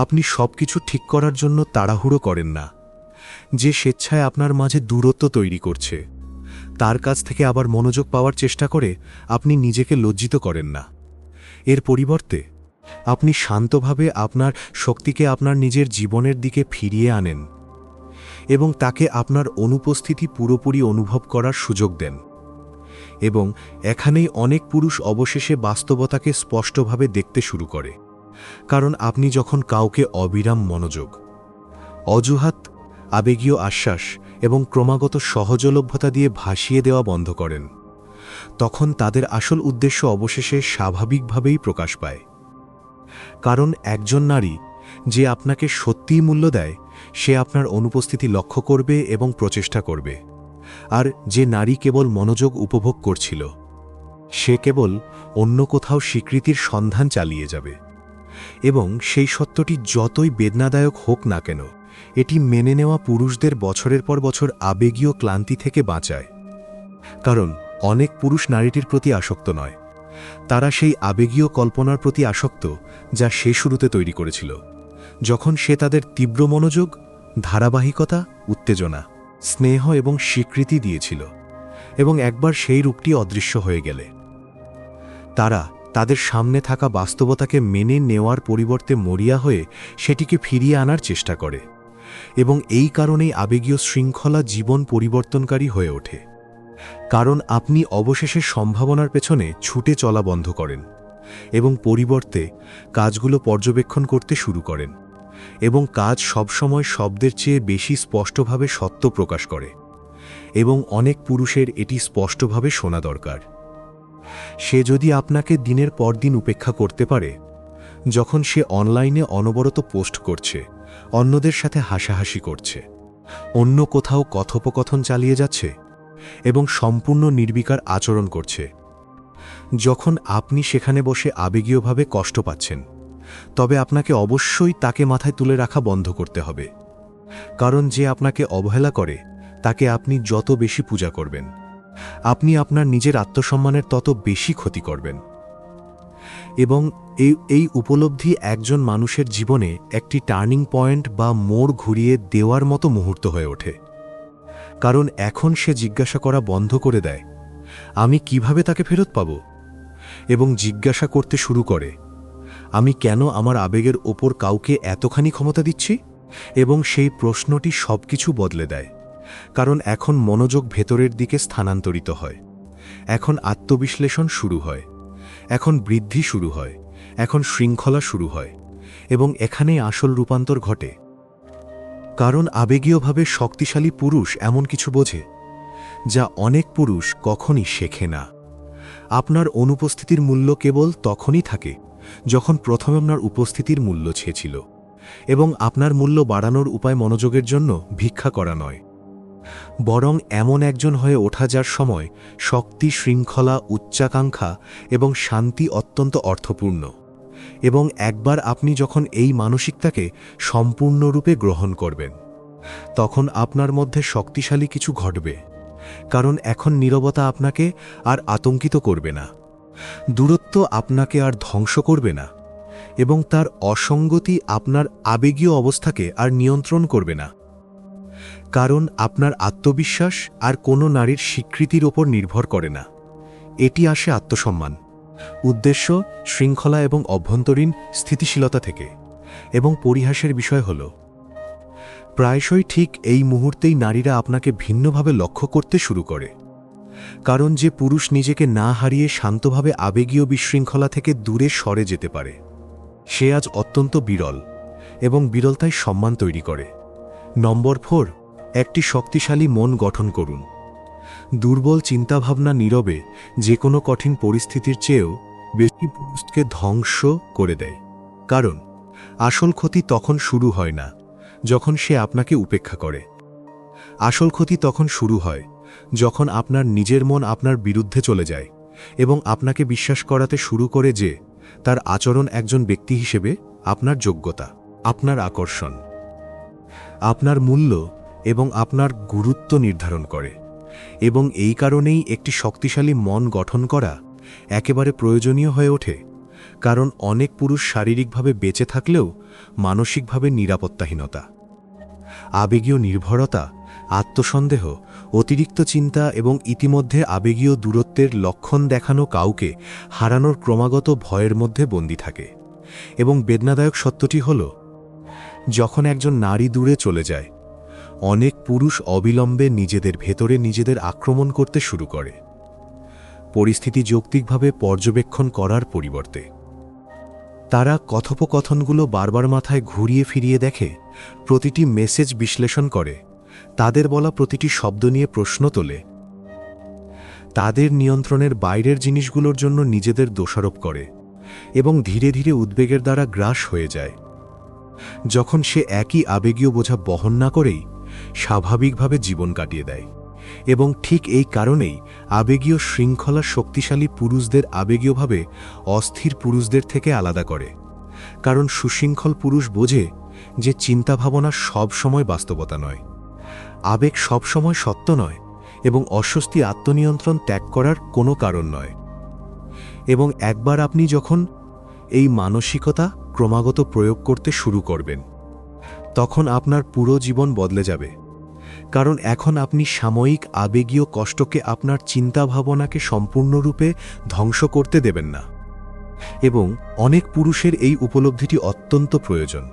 আপনি সবকিছু ঠিক করার জন্য তাড়াহুড়ো করেন না। যে স্বেচ্ছায় আপনার মাঝে দূরত্ব তৈরি করছে, তার কাছ থেকে আবার মনোযোগ পাওয়ার চেষ্টা করে আপনি নিজেকে লজ্জিত করেন না। এর পরিবর্তে আপনি শান্তভাবে আপনার শক্তিকে আপনার নিজের জীবনের দিকে ফিরিয়ে আনেন, এবং তাকে আপনার অনুপস্থিতি পুরোপুরি অনুভব করার সুযোগ দেন। এবং এখানেই অনেক পুরুষ অবশেষে বাস্তবতাকে স্পষ্টভাবে দেখতে শুরু করে, কারণ আপনি যখন কাউকে অবিরাম মনোযোগ, অজুহাত, আবেগীয় আশ্বাস এবং ক্রমাগত সহজলভ্যতা দিয়ে ভাসিয়ে দেওয়া বন্ধ করেন, তখন তাদের আসল উদ্দেশ্য অবশেষে স্বাভাবিকভাবেই প্রকাশ পায়। কারণ একজন নারী যে আপনাকে সত্যিই মূল্য দেয়, সে আপনার অনুপস্থিতি লক্ষ্য করবে এবং প্রচেষ্টা করবে। আর যে নারী কেবল মনোযোগ উপভোগ করছিল, সে কেবল অন্য কোথাও স্বীকৃতির সন্ধান চালিয়ে যাবে। এবং সেই সত্যটি যতই বেদনাদায়ক হোক না কেন, এটি মেনে নেওয়া পুরুষদের বছরের পর বছর আবেগীয় ক্লান্তি থেকে বাঁচায়। কারণ অনেক পুরুষ নারীটির প্রতি আসক্ত নয়, তারা সেই আবেগীয় কল্পনার প্রতি আসক্ত যা সে শুরুতে তৈরি করেছিল, যখন সে তাদের তীব্র মনোযোগ, ধারাবাহিকতা, উত্তেজনা, স্নেহ এবং স্বীকৃতি দিয়েছিল। এবং একবার সেই রূপটি অদৃশ্য হয়ে গেলে, তারা তাদের সামনে থাকা বাস্তবতাকে মেনে নেওয়ার পরিবর্তে মরিয়া হয়ে সেটিকে ফিরিয়ে আনার চেষ্টা করে। এবং এই কারণেই আবেগীয় শৃঙ্খলা জীবন পরিবর্তনকারী হয়ে ওঠে। কারণ আপনি অবশেষে সম্ভাবনার পেছনে ছুটে চলা বন্ধ করেন, এবং পরিবর্তে কাজগুলো পর্যবেক্ষণ করতে শুরু করেন। এবং কাজ সবসময় শব্দের চেয়ে বেশি স্পষ্টভাবে সত্য প্রকাশ করে, এবং অনেক পুরুষের এটি স্পষ্টভাবে শোনা দরকার। সে যদি আপনাকে দিনের পর দিন উপেক্ষা করতে পারে, যখন সে অনলাইনে অনবরত পোস্ট করছে, অন্যদের সাথে হাসাহাসি করছে, অন্য কোথাও কথোপকথন চালিয়ে যাচ্ছে এবং সম্পূর্ণ নির্বিকার আচরণ করছে, যখন আপনি সেখানে বসে আবেগীয়ভাবে কষ্ট পাচ্ছেন, তবে আপনাকে অবশ্যই তাকে মাথায় তুলে রাখা বন্ধ করতে হবে। কারণ যে আপনাকে অবহেলা করে, তাকে আপনি যত বেশি পূজা করবেন, আপনি আপনার নিজের আত্মসম্মানের তত বেশি ক্ষতি করবেন। এবং এই উপলব্ধি একজন মানুষের জীবনে একটি টার্নিং পয়েন্ট বা মোড় ঘুরিয়ে দেওয়ার মতো মুহূর্ত হয়ে ওঠে। কারণ এখন সে জিজ্ঞাসা করা বন্ধ করে দেয়, আমি কিভাবে তাকে ফেরত পাব, এবং জিজ্ঞাসা করতে শুরু করে, আমি কেন আমার আবেগের ওপর কাউকে এতখানি ক্ষমতা দিচ্ছি। এবং সেই প্রশ্নটি সবকিছু বদলে দেয়। কারণ এখন মনোযোগ ভেতরের দিকে স্থানান্তরিত হয়, এখন আত্মবিশ্লেষণ শুরু হয়, এখন বৃদ্ধি শুরু হয়, এখন শৃঙ্খলা শুরু হয়, এবং এখানেই আসল রূপান্তর ঘটে। কারণ আবেগীয়ভাবে শক্তিশালী পুরুষ এমন কিছু বোঝে যা অনেক পুরুষ কখনই শেখে না। আপনার অনুপস্থিতির মূল্য কেবল তখনই থাকে যখন প্রথমে আপনার উপস্থিতির মূল্য ছিল, এবং আপনার মূল্য বাড়ানোর উপায় মনোযোগের জন্য ভিক্ষা করা নয়, বরং এমন একজন হয়ে ওঠা যার সময় শক্তি, শৃঙ্খলা, উচ্চাকাঙ্ক্ষা এবং শান্তি অত্যন্ত অর্থপূর্ণ, এবং একবার আপনি যখন এই মানসিকতাকে সম্পূর্ণরূপে গ্রহণ করবেন, তখন আপনার মধ্যে শক্তিশালী কিছু ঘটবে। কারণ এখন নীরবতা আপনাকে আর আতঙ্কিত করবে না, দূরত্ব আপনাকে আর ধ্বংস করবে না, এবং তার অসঙ্গতি আপনার আবেগীয় অবস্থাকে আর নিয়ন্ত্রণ করবে না। কারণ আপনার আত্মবিশ্বাস আর কোনো নারীর স্বীকৃতির ওপর নির্ভর করে না। এটি আসে আত্মসম্মান, উদ্দেশ্য, শৃঙ্খলা এবং অভ্যন্তরীণ স্থিতিশীলতা থেকে। এবং পরিহাসের বিষয় হল, প্রায়শই ঠিক এই মুহূর্তেই নারীরা আপনাকে ভিন্নভাবে লক্ষ্য করতে শুরু করে। কারণ যে পুরুষ নিজেকে না হারিয়ে শান্তভাবে আবেগীয় বিশৃঙ্খলা থেকে দূরে সরে যেতে পারে, সে আজ অত্যন্ত বিরল, এবং বিরলতাই সম্মান তৈরি করে। নম্বর 4, একটি শক্তিশালী মন গঠন করুন। দুর্বল চিন্তাভাবনা নীরবে যে কোনো কঠিন পরিস্থিতির চেয়েও বেশি পুরুষকে ধ্বংস করে দেয়। কারণ আসল ক্ষতি তখন শুরু হয় না যখন সে আপনাকে উপেক্ষা করে। আসল ক্ষতি তখন শুরু হয় যখন আপনার নিজের মন আপনার বিরুদ্ধে চলে যায় এবং আপনাকে বিশ্বাস করাতে শুরু করে যে তার আচরণ একজন ব্যক্তি হিসেবে আপনার যোগ্যতা, আপনার আকর্ষণ, আপনার মূল্য এবং আপনার গুরুত্ব নির্ধারণ করে। এবং এই কারণেই একটি শক্তিশালী মন গঠন করা একেবারে প্রয়োজনীয় হয়ে ওঠে। কারণ অনেক পুরুষ শারীরিকভাবে বেঁচে থাকলেও মানসিকভাবে নিরাপত্তাহীনতা, আবেগীয় নির্ভরতা, আত্মসন্দেহ, অতিরিক্ত চিন্তা এবং ইতিমধ্যে আবেগীয় দূরত্বের লক্ষণ দেখানো কাউকে হারানোর ক্রমাগত ভয়ের মধ্যে বন্দী থাকে। এবং বেদনাদায়ক সত্যটি হল, যখন একজন নারী দূরে চলে যায়, অনেক পুরুষ অবিলম্বে নিজেদের ভেতরে নিজেদের আক্রমণ করতে শুরু করে, পরিস্থিতি যৌক্তিকভাবে পর্যবেক্ষণ করার পরিবর্তে। তারা কথোপকথনগুলো বারবার মাথায় ঘুরিয়ে ফিরিয়ে দেখে, প্রতিটি মেসেজ বিশ্লেষণ করে, তাদের বলা প্রতিটি শব্দ নিয়ে প্রশ্ন তোলে, তাদের নিয়ন্ত্রণের বাইরের জিনিসগুলোর জন্য নিজেদের দোষারোপ করে এবং ধীরে ধীরে উদ্বেগের দ্বারা গ্রাস হয়ে যায়। যখন সে একই আবেগীয় বোঝা বহন না করেই স্বাভাবিকভাবে জীবন কাটিয়ে দেয়। এবং ঠিক এই কারণেই আবেগীয় শৃঙ্খলা শক্তিশালী পুরুষদের আবেগীয়ভাবে অস্থির পুরুষদের থেকে আলাদা করে। কারণ সুশৃঙ্খল পুরুষ বোঝে যে চিন্তাভাবনা সব সময় বাস্তবতা নয়, আবেগ সব সময় সত্য নয়, এবং অস্বস্তি আত্মনিয়ন্ত্রণ ত্যাগ করার কোনো কারণ নয়। এবং একবার আপনি যখন এই মানসিকতা ক্রমাগত প্রয়োগ করতে শুরু করবেন, তখন আপনার পুরো জীবন বদলে যাবে। কারণ এখন আপনি সাময়িক আবেগীয় কষ্টকে আপনার চিন্তাভাবনাকে সম্পূর্ণরূপে ধ্বংস করতে দেবেন না। এবং অনেক পুরুষের এই উপলব্ধিটি অত্যন্ত প্রয়োজন,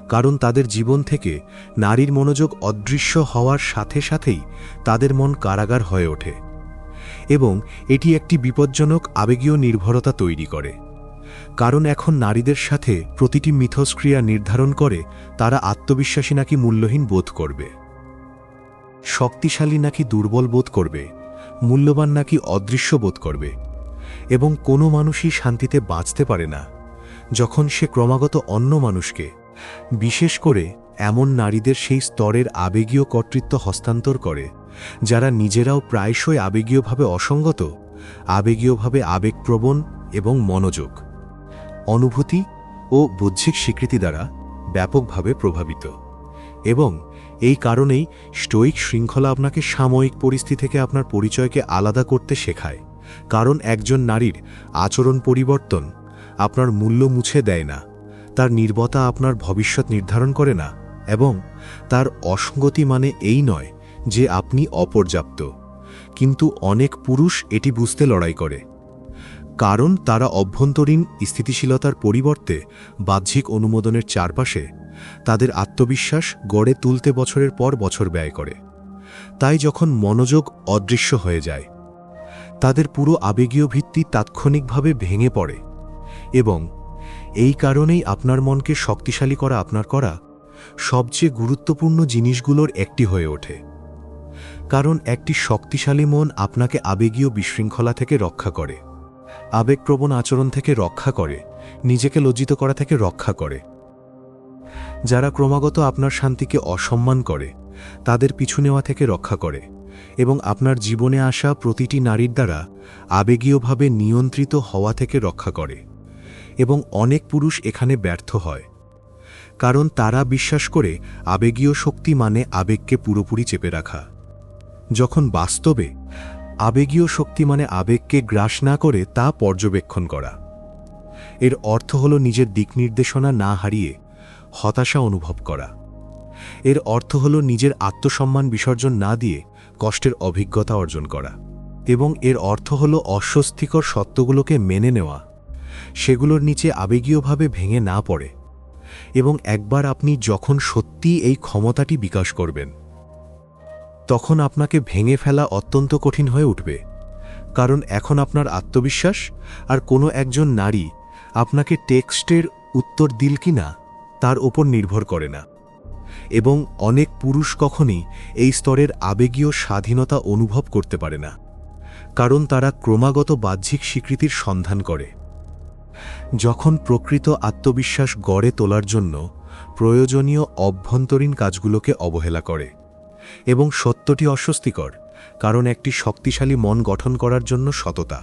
কারণ তাদের জীবন থেকে নারীর মনোযোগ অদৃশ্য হওয়ার সাথে সাথেই তাদের মন কারাগার হয়ে ওঠে। এবং এটি একটি বিপজ্জনক আবেগীয় নির্ভরতা তৈরি করে। কারণ এখন নারীদের সাথে প্রতিটি মিথস্ক্রিয়া নির্ধারণ করে তারা আত্মবিশ্বাসী নাকি মূল্যহীন বোধ করবে, শক্তিশালী নাকি দুর্বল বোধ করবে, মূল্যবান নাকি অদৃশ্য বোধ করবে। এবং কোনো মানুষই শান্তিতে বাঁচতে পারে না যখন সে ক্রমাগত অন্য মানুষকে, বিশেষ করে এমন নারীদের সেই স্তরের আবেগীয় কর্তৃত্ব হস্তান্তর করে যারা নিজেরাও প্রায়শই আবেগীয়ভাবে অসঙ্গত, আবেগীয়ভাবে আবেগপ্রবণ এবং মনোযোগ, অনুভূতি ও বাহ্যিক স্বীকৃতি দ্বারা ব্যাপকভাবে প্রভাবিত। এবং এই কারণেই স্টোয়িক শৃঙ্খলা আপনাকে সাময়িক পরিস্থিতি থেকে আপনার পরিচয়কে আলাদা করতে শেখায়। কারণ একজন নারীর আচরণ পরিবর্তন আপনার মূল্য মুছে দেয় না, তার নীরবতা আপনার ভবিষ্যৎ নির্ধারণ করে না, এবং তার অসঙ্গতি মানে এই নয় যে আপনি অপর্যাপ্ত। কিন্তু অনেক পুরুষ এটি বুঝতে লড়াই করে, কারণ তারা অভ্যন্তরীণ স্থিতিশীলতার পরিবর্তে বাহ্যিক অনুমোদনের চারপাশে তাদের আত্মবিশ্বাস গড়ে তুলতে বছরের পর বছর ব্যয় করে। তাই যখন মনোযোগ অদৃশ্য হয়ে যায়, তাদের পুরো আবেগীয় ভিত্তি তাৎক্ষণিকভাবে ভেঙে পড়ে। এবং এই কারণেই আপনার মনকে শক্তিশালী করা আপনার করা সবচেয়ে গুরুত্বপূর্ণ জিনিসগুলোর একটি হয়ে ওঠে। কারণ একটি শক্তিশালী মন আপনাকে আবেগীয় বিশৃঙ্খলা থেকে রক্ষা করে, আবেগপ্রবণ আচরণ থেকে রক্ষা করে, নিজেকে লজ্জিত করা থেকে রক্ষা করে। যারা ক্রমাগত আপনার শান্তিকে অসম্মান করে তাদের পিছু নেওয়া থেকে রক্ষা করে, এবং আপনার জীবনে আসা প্রতিটি নারীর দ্বারা আবেগীয়ভাবে নিয়ন্ত্রিত হওয়া থেকে রক্ষা করে। এবং অনেক পুরুষ এখানে ব্যর্থ হয়, কারণ তারা বিশ্বাস করে আবেগীয় শক্তি মানে আবেগকে পুরোপুরি চেপে রাখা, যখন বাস্তবে আবেগীয় শক্তি মানে আবেগকে গ্রাস না করে তা পর্যবেক্ষণ করা। এর অর্থ হল নিজের দিক নির্দেশনা না হারিয়ে হতাশা অনুভব করা। এর অর্থ হল নিজের আত্মসম্মান বিসর্জন না দিয়ে কষ্টের অভিজ্ঞতা অর্জন করা। এবং এর অর্থ হল অস্বস্তিকর সত্যগুলোকে মেনে নেওয়া, সেগুলোর নিচে আবেগীয়ভাবে ভেঙে না পড়ে। এবং একবার আপনি যখন সত্যিই এই ক্ষমতাটি বিকাশ করবেন, তখন আপনাকে ভেঙে ফেলা অত্যন্ত কঠিন হয়ে উঠবে, কারণ এখন আপনার আত্মবিশ্বাস আর কোনো একজন নারী আপনাকে টেক্সটের উত্তর দিল কি না তার ওপর নির্ভর করে না। এবং অনেক পুরুষ কখনই এই স্তরের আবেগীয় স্বাধীনতা অনুভব করতে পারে না, কারণ তারা ক্রমাগত বাহ্যিক স্বীকৃতির সন্ধান করে, যখন প্রকৃত আত্মবিশ্বাস গড়ে তোলার জন্য প্রয়োজনীয় অভ্যন্তরীণ কাজগুলোকে অবহেলা করে। এবং সত্যটি অস্বস্তিকর, কারণ একটি শক্তিশালী মন গঠন করার জন্য সততা,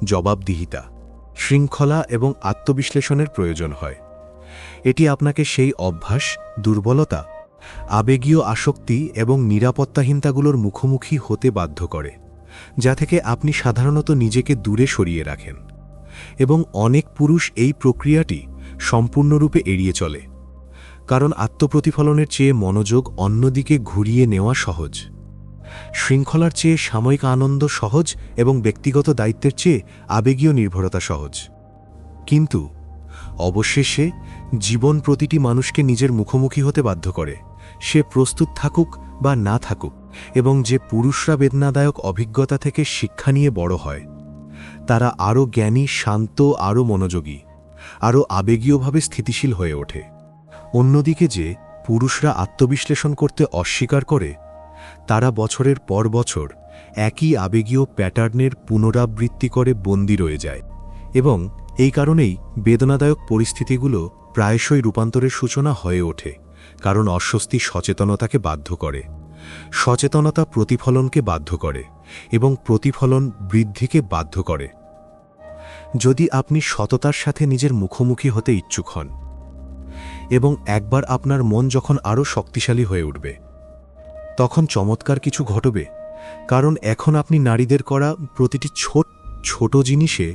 জবাবদিহিতা, শৃঙ্খলা এবং আত্মবিশ্লেষণের প্রয়োজন হয়। এটি আপনাকে সেই অভ্যাস, দুর্বলতা, আবেগীয় আসক্তি এবং নিরাপত্তাহীনতাগুলোর মুখোমুখি হতে বাধ্য করে, যা থেকে আপনি সাধারণত নিজেকে দূরে সরিয়ে রাখেন। এবং অনেক পুরুষ এই প্রক্রিয়াটি সম্পূর্ণরূপে এড়িয়ে চলে, কারণ আত্মপ্রতিফলনের চেয়ে মনোযোগ অন্যদিকে ঘুরিয়ে নেওয়া সহজ, শৃঙ্খলার চেয়ে সাময়িক আনন্দ সহজ এবং ব্যক্তিগত দায়িত্বের চেয়ে আবেগীয় নির্ভরতা সহজ। কিন্তু অবশেষে জীবন প্রতিটি মানুষকে নিজের মুখোমুখি হতে বাধ্য করে, সে প্রস্তুত থাকুক বা না থাকুক। এবং যে পুরুষরা বেদনাদায়ক অভিজ্ঞতা থেকে শিক্ষা নিয়ে বড় হয়, তারা আরও জ্ঞানী, শান্ত, আরও মনোযোগী, আরও আবেগীয়ভাবে স্থিতিশীল হয়ে ওঠে। অন্যদিকে যে পুরুষরা আত্মবিশ্লেষণ করতে অস্বীকার করে, তারা বছরের পর বছর একই আবেগীয় প্যাটার্নের পুনরাবৃত্তি করে বন্দী রয়ে যায়। এবং এই কারণেই বেদনাদায়ক পরিস্থিতিগুলো প্রায়শই রূপান্তরের সূচনা হয়ে ওঠে, কারণ অস্বস্তি সচেতনতাকে বাধ্য করে, সচেতনতা প্রতিফলনকে বাধ্য করে এবং প্রতিফলন বৃদ্ধিকে বাধ্য করে। যদি আপনি সততার সাথে নিজের মুখোমুখি হতে ইচ্ছুক হন, এবং একবার আপনার মন যখন আরও শক্তিশালী হয়ে উঠবে, তখন চমৎকার কিছু ঘটবে, কারণ এখন আপনি নারীদের করা প্রতিটি ছোট জিনিসে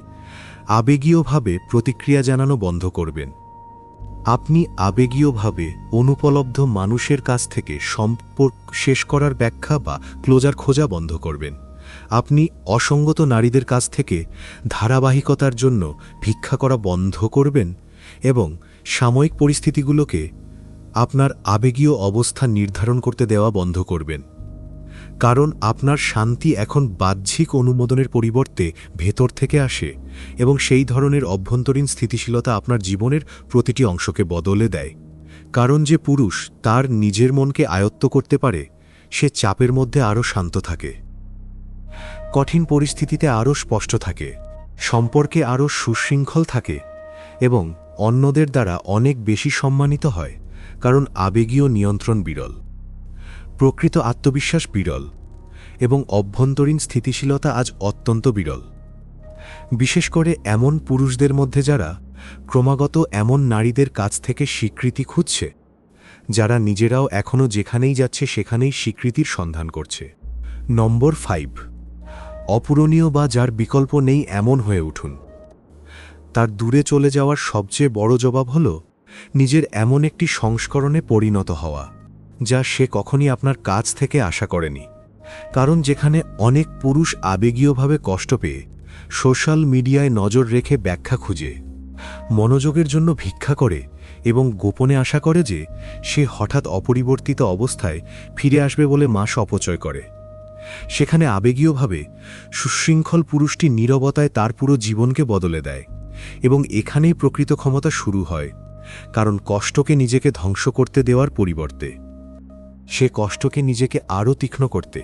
আবেগীয়ভাবে প্রতিক্রিয়া জানানো বন্ধ করবেন। আপনি আবেগীয়ভাবে অনুপলব্ধ মানুষের কাছ থেকে সম্পর্ক শেষ করার ব্যাখ্যা বা ক্লোজার খোঁজা বন্ধ করবেন। আপনি অসঙ্গত নারীদের কাছ থেকে ধারাবাহিকতার জন্য ভিক্ষা করা বন্ধ করবেন এবং সাময়িক পরিস্থিতিগুলোকে আপনার আবেগীয় অবস্থা নির্ধারণ করতে দেওয়া বন্ধ করবেন, কারণ আপনার শান্তি এখন বাহ্যিক অনুমোদনের পরিবর্তে ভেতর থেকে আসে এবং সেই ধরনের অভ্যন্তরীণ স্থিতিশীলতা আপনার জীবনের প্রতিটি অংশকে বদলে দেয়। কারণ যে পুরুষ তার নিজের মনকে আয়ত্ত করতে পারে, সে চাপের মধ্যে আরও শান্ত থাকে, কঠিন পরিস্থিতিতে আরও স্পষ্ট থাকে, সম্পর্কে আরও সুশৃঙ্খল থাকে এবং অন্যদের দ্বারা অনেক বেশি সম্মানিত হয়, কারণ আবেগীয় নিয়ন্ত্রণ বিরল, প্রকৃত আত্মবিশ্বাস বিরল এবং অভ্যন্তরীণ স্থিতিশীলতা আজ অত্যন্ত বিরল, বিশেষ করে এমন পুরুষদের মধ্যে যারা ক্রমাগত এমন নারীদের কাছ থেকে স্বীকৃতি খুঁজছে, যারা নিজেরাও এখনও যেখানেই যাচ্ছে সেখানেই স্বীকৃতির সন্ধান করছে। নম্বর 5, অপূরণীয় বা যার বিকল্প নেই এমন হয়ে উঠুন। তার দূরে চলে যাওয়ার সবচেয়ে বড় জবাব হল নিজের এমন একটি সংস্করণে পরিণত হওয়া, যা সে কখনই আপনার কাছ থেকে আশা করেনি। কারণ যেখানে অনেক পুরুষ আবেগীয়ভাবে কষ্ট পেয়ে সোশ্যাল মিডিয়ায় নজর রেখে ব্যাখ্যা খুঁজে, মনোযোগের জন্য ভিক্ষা করে এবং গোপনে আশা করে যে সে হঠাৎ অপরিবর্তিত অবস্থায় ফিরে আসবে বলে মাস অপচয় করে, সেখানে আবেগীয়ভাবে সুশৃঙ্খল পুরুষটি নীরবতায় তার পুরো জীবনকে বদলে দেয়। এবং এখানেই প্রকৃত ক্ষমতা শুরু হয়, কারণ কষ্টকে নিজেকে ধ্বংস করতে দেওয়ার পরিবর্তে সে কষ্টকে নিজেকে আরও তীক্ষ্ণ করতে,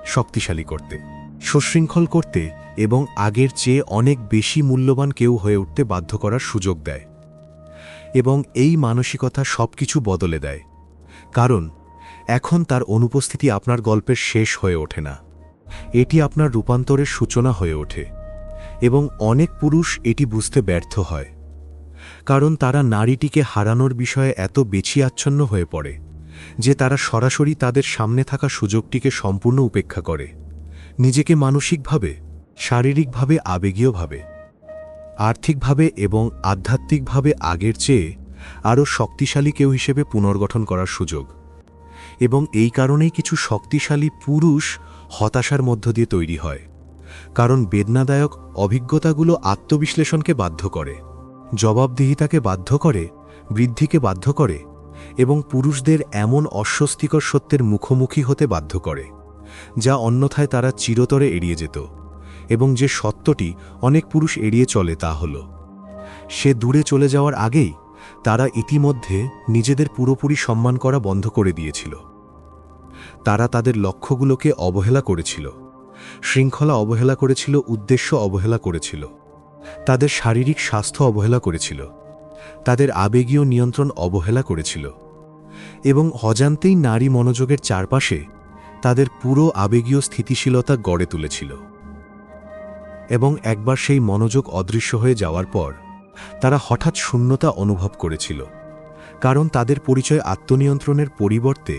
শক্তিশালী করতে, সুশৃঙ্খল করতে এবং আগের চেয়ে অনেক বেশি মূল্যবান কেউ হয়ে উঠতে বাধ্য করার সুযোগ দেয়। এবং এই মানসিকতা সবকিছু বদলে দেয়, কারণ এখন তার অনুপস্থিতি আপনার গল্পের শেষ হয়ে ওঠে না, এটি আপনার রূপান্তরের সূচনা হয়ে ওঠে। এবং অনেক পুরুষ এটি বুঝতে ব্যর্থ হয়, কারণ তারা নারীটিকে হারানোর বিষয়ে এত বেশি আচ্ছন্ন হয়ে পড়ে যে তারা সরাসরি তাদের সামনে থাকা সুযোগটিকে সম্পূর্ণ উপেক্ষা করে, নিজেকে মানসিকভাবে, শারীরিকভাবে, আবেগীয়ভাবে, আর্থিকভাবে এবং আধ্যাত্মিকভাবে আগের চেয়ে আরও শক্তিশালী কেউ হিসেবে পুনর্গঠন করার সুযোগ। এবং এই কারণেই কিছু শক্তিশালী পুরুষ হতাশার মধ্য দিয়ে তৈরি হয়, কারণ বেদনাদায়ক অভিজ্ঞতাগুলো আত্মবিশ্লেষণকে বাধ্য করে, জবাবদিহিতাকে বাধ্য করে, বৃদ্ধিকে বাধ্য করে এবং পুরুষদের এমন অস্বস্তিকর সত্যের মুখোমুখি হতে বাধ্য করে যা অন্যথায় তারা চিরতরে এড়িয়ে যেত। এবং যে সত্যটি অনেক পুরুষ এড়িয়ে চলে তা হল, সে দূরে চলে যাওয়ার আগেই তারা ইতিমধ্যে নিজেদের পুরোপুরি সম্মান করা বন্ধ করে দিয়েছিল। তারা তাদের লক্ষ্যগুলোকে অবহেলা করেছিল, শৃঙ্খলা অবহেলা করেছিল, উদ্দেশ্য অবহেলা করেছিল, তাদের শারীরিক স্বাস্থ্য অবহেলা করেছিল, তাদের আবেগীয় নিয়ন্ত্রণ অবহেলা করেছিল এবং অজান্তেই নারী মনোযোগের চারপাশে তাদের পুরো আবেগীয় স্থিতিশীলতা গড়ে তুলেছিল। এবং একবার সেই মনোযোগ অদৃশ্য হয়ে যাওয়ার পর তারা হঠাৎ শূন্যতা অনুভব করেছিল, কারণ তাদের পরিচয় আত্মনিয়ন্ত্রণের পরিবর্তে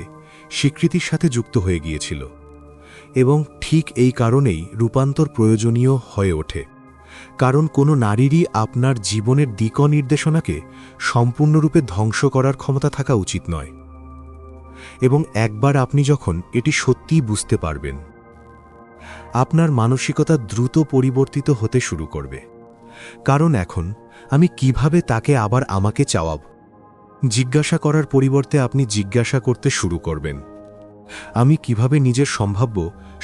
স্বীকৃতির সাথে যুক্ত হয়ে গিয়েছিল। এবং ঠিক এই কারণেই রূপান্তর প্রয়োজনীয় হয়ে ওঠে, কারণ কোনো নারীরই আপনার জীবনের দিক নির্দেশনাকে সম্পূর্ণরূপে ধ্বংস করার ক্ষমতা থাকা উচিত নয়। এবং একবার আপনি যখন এটি সত্যিই বুঝতে পারবেন, আপনার মানসিকতা দ্রুত পরিবর্তিত হতে শুরু করবে। কারণ এখন আমি কিভাবে তাকে আবার আমাকে চাওয়াব জিজ্ঞাসা করার পরিবর্তে আপনি জিজ্ঞাসা করতে শুরু করবেন, আমি কিভাবে নিজের সম্ভাব্য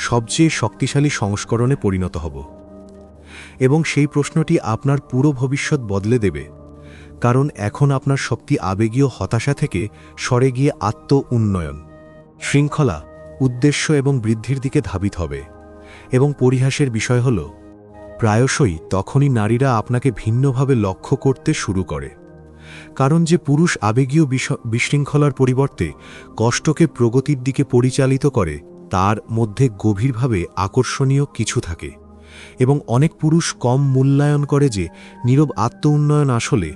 সবচেয়ে শক্তিশালী সংস্করণে পরিণত হব। এবং সেই প্রশ্নটি আপনার পুরো ভবিষ্যৎ বদলে দেবে, কারণ এখন আপনার শক্তি আবেগীয় হতাশা থেকে সরে গিয়ে আত্ম উন্নয়ন, শৃঙ্খলা, উদ্দেশ্য এবং বৃদ্ধির দিকে ধাবিত হবে। এবং পরিহাসের বিষয় হল, প্রায়শই তখনই নারীরা আপনাকে ভিন্নভাবে লক্ষ্য করতে শুরু করে, কারণ যে পুরুষ আবেগীয় বিশৃঙ্খলার পরিবর্তে কষ্টকে প্রগতির দিকে পরিচালিত করে তার মধ্যে গভীরভাবে আকর্ষণীয় কিছু থাকে। এবং অনেক পুরুষ কম মূল্যায়ন করে যে নীরব আত্ম উন্নয়ন আসলে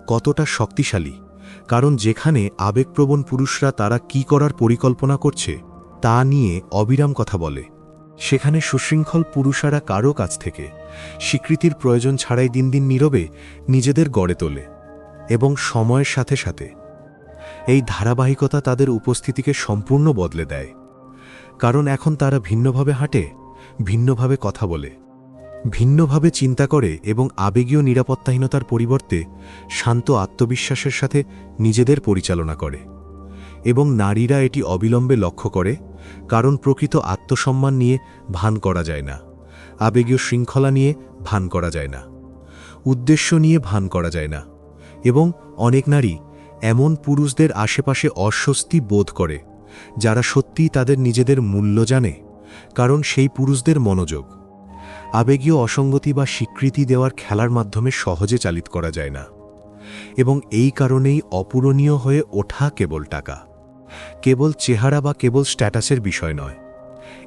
কতটা শক্তিশালী, কারণ যেখানে আবেগপ্রবণ পুরুষরা তারা কি করার পরিকল্পনা করছে তা নিয়ে অবিরাম কথা বলে, সেখানে সুশৃঙ্খল পুরুষেরা কারও কাছ থেকে স্বীকৃতির প্রয়োজন ছাড়াই দিন দিন নীরবে নিজেদের গড়ে তোলে। এবং সময়ের সাথে সাথে এই ধারাবাহিকতা তাদের উপস্থিতিকে সম্পূর্ণ বদলে দেয়, কারণ এখন তারা ভিন্নভাবে হাঁটে, ভিন্নভাবে কথা বলে, ভিন্নভাবে চিন্তা করে এবং আবেগীয় নিরাপত্তাহীনতার পরিবর্তে শান্ত আত্মবিশ্বাসের সাথে নিজেদের পরিচালনা করে। এবং নারীরা এটি অবিলম্বে লক্ষ্য করে, কারণ প্রকৃত আত্মসম্মান নিয়ে ভান করা যায় না, আবেগীয় শৃঙ্খলা নিয়ে ভান করা যায় না, উদ্দেশ্য নিয়ে ভান করা যায় না। এবং অনেক নারী এমন পুরুষদের আশেপাশে অস্বস্তি বোধ করে যারা সত্যিই তাদের নিজেদের মূল্য জানে, কারণ সেই পুরুষদের মনোযোগ আবেগীয় অসঙ্গতি বা স্বীকৃতি দেওয়ার খেলার মাধ্যমে সহজে চালিত করা যায় না। এবং এই কারণেই অপূরণীয় হয়ে ওঠা কেবল টাকা, কেবল চেহারা বা কেবল স্ট্যাটাসের বিষয় নয়,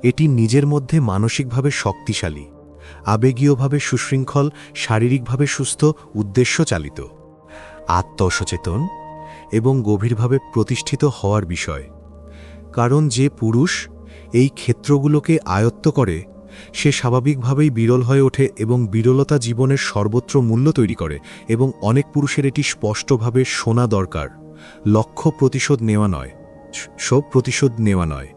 এটি নিজের মধ্যে মানসিকভাবে শক্তিশালী, আবেগীয়ভাবে সুশৃঙ্খল, শারীরিকভাবে সুস্থ, উদ্দেশ্য চালিত, আত্মসচেতন এবং গভীরভাবে প্রতিষ্ঠিত হওয়ার বিষয়। কারণ যে পুরুষ এই ক্ষেত্রগুলোকে আয়ত্ত করে সে স্বাভাবিকভাবেই বিরল হয়ে ওঠে এবং বিরলতা জীবনের সর্বত্র মূল্য তৈরি করে। এবং অনেক পুরুষের এটি স্পষ্টভাবে শোনা দরকার, লক্ষ্য প্রতিশোধ নেওয়া নয়, সব প্রতিশোধ নেওয়া নয়,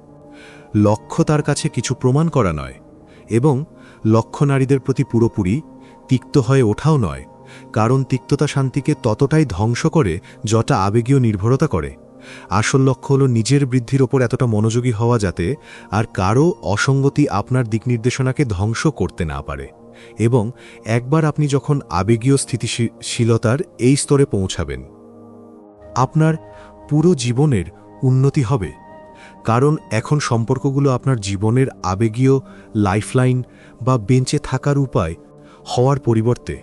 লক্ষ্য তার কাছে কিছু প্রমাণ করা নয়, এবং লক্ষ্য নারীদের প্রতি পুরোপুরি তিক্ত হয়ে ওঠাও নয়, কারণ তিক্ততা শান্তিকে ততটাই ধ্বংস করে যতটা আবেগীয় নির্ভরতা করে। আসল লক্ষ্য হল নিজের বৃদ্ধির ওপর এতটা মনোযোগী হওয়া যাতে আর কারও অসঙ্গতি আপনার দিক নির্দেশনাকে ধ্বংস করতে না পারে। এবং একবার আপনি যখন আবেগীয় স্থিতিশীলতার এই স্তরে পৌঁছাবেন, আপনার পুরো জীবনের উন্নতি হবে, কারণ এখন সম্পর্কগুলো আপনার জীবনের আবেগীয় লাইফলাইন বা বেঁচে থাকার উপায় হওয়ার পরিবর্তে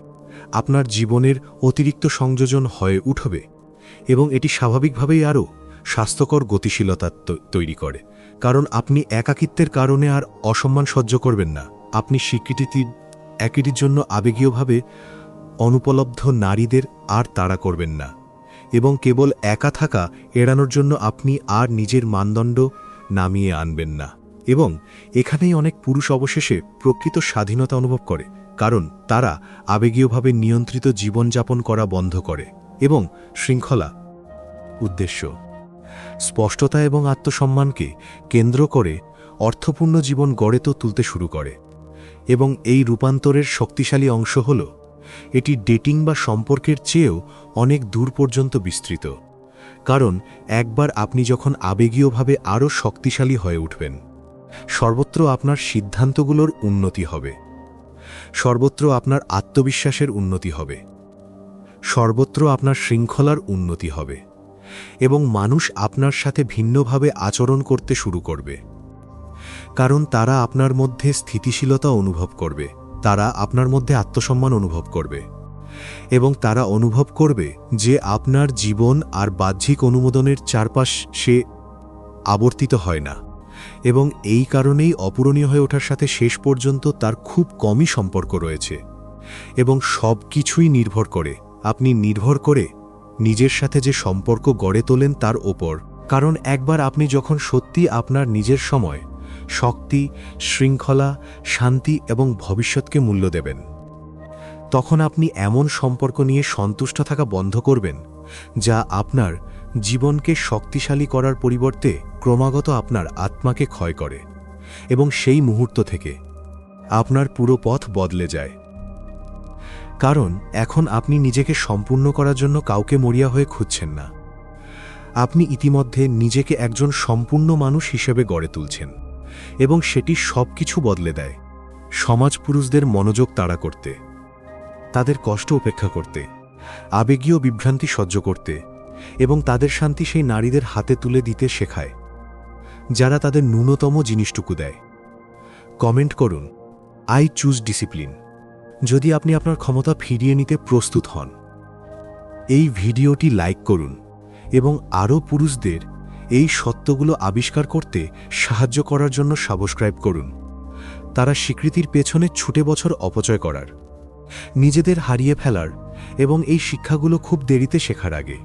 আপনার জীবনের অতিরিক্ত সংযোজন হয়ে উঠবে। এবং এটি স্বাভাবিকভাবেই আরও স্বাস্থ্যকর গতিশীলতা তৈরি করে, কারণ আপনি একাকিত্বের কারণে আর অসম্মান সহ্য করবেন না, আপনি স্বীকৃতির একটির জন্য আবেগীয়ভাবে অনুপলব্ধ নারীদের আর তাড়া করবেন না, এবং কেবল একা থাকা এড়ানোর জন্য আপনি আর নিজের মানদণ্ড নামিয়ে আনবেন না। এবং এখানেই অনেক পুরুষ অবশেষে প্রকৃত স্বাধীনতা অনুভব করে, কারণ তারা আবেগীয়ভাবে নিয়ন্ত্রিত জীবনযাপন করা বন্ধ করে এবং শৃঙ্খলা, উদ্দেশ্য, স্পষ্টতা এবং আত্মসম্মানকে কেন্দ্র করে অর্থপূর্ণ জীবন গড়ে তুলতে শুরু করে। এবং এই রূপান্তরের শক্তিশালী অংশ হল এটি ডেটিং বা সম্পর্কের চেয়েও অনেক দূর পর্যন্ত বিস্তৃত, কারণ একবার আপনি যখন আবেগীয়ভাবে আরও শক্তিশালী হয়ে উঠবেন, সর্বত্র আপনার সিদ্ধান্তগুলোর উন্নতি হবে, সর্বত্র আপনার আত্মবিশ্বাসের উন্নতি হবে, সর্বত্র আপনার শৃঙ্খলার উন্নতি হবে, এবং মানুষ আপনার সাথে ভিন্নভাবে আচরণ করতে শুরু করবে, কারণ তারা আপনার মধ্যে স্থিতিশীলতা অনুভব করবে, তারা আপনার মধ্যে আত্মসম্মান অনুভব করবে, এবং তারা অনুভব করবে যে আপনার জীবন আর বাহ্যিক অনুমোদনের চারপাশে আবর্তিত হয় না। এবং এই কারণেই অপূরণীয় হয়ে ওঠার সাথে শেষ পর্যন্ত তার খুব কমই সম্পর্ক রয়েছে, এবং সব কিছুই নির্ভর করে আপনি নিজের সাথে যে সম্পর্ক গড়ে তোলেন তার ওপর। কারণ একবার আপনি যখন সত্যি আপনার নিজের সময়, শক্তি, শৃঙ্খলা, শান্তি এবং ভবিষ্যৎকে মূল্য দেবেন, তখন আপনি এমন সম্পর্ক নিয়ে সন্তুষ্ট থাকা বন্ধ করবেন যা আপনার জীবনকে শক্তিশালী করার পরিবর্তে ক্রমাগত আপনার আত্মাকে ক্ষয় করে, এবং সেই মুহূর্ত থেকে আপনার পুরো পথ বদলে যায়। কারণ এখন আপনি নিজেকে সম্পূর্ণ করার জন্য কাউকে মরিয়া হয়ে খুঁজছেন না, আপনি ইতিমধ্যে নিজেকে একজন সম্পূর্ণ মানুষ হিসেবে গড়ে তুলছেন, এবং সেটি সব কিছু বদলে দেয়। সমাজ পুরুষদের মনোযোগ তাড়া করতে, তাদের কষ্ট উপেক্ষা করতে, আবেগীয় বিভ্রান্তি সহ্য করতে এবং তাদের শান্তি সেই নারীদের হাতে তুলে দিতে শেখায় যারা তাদের ন্যূনতম জিনিসটুকু দেয়। কমেন্ট করুন, আই চুজ ডিসিপ্লিন, যদি আপনি আপনার ক্ষমতা ফিরিয়ে নিতে প্রস্তুত হন। এই ভিডিওটি লাইক করুন এবং আরও পুরুষদের এই সত্যগুলো আবিষ্কার করতে সাহায্য করার জন্য সাবস্ক্রাইব করুন। তারা স্বীকৃতির পেছনে ছুটে বছর অপচয় করার, নিজেদের হারিয়ে ফেলার এবং এই শিক্ষাগুলো খুব দেরিতে শেখার আগে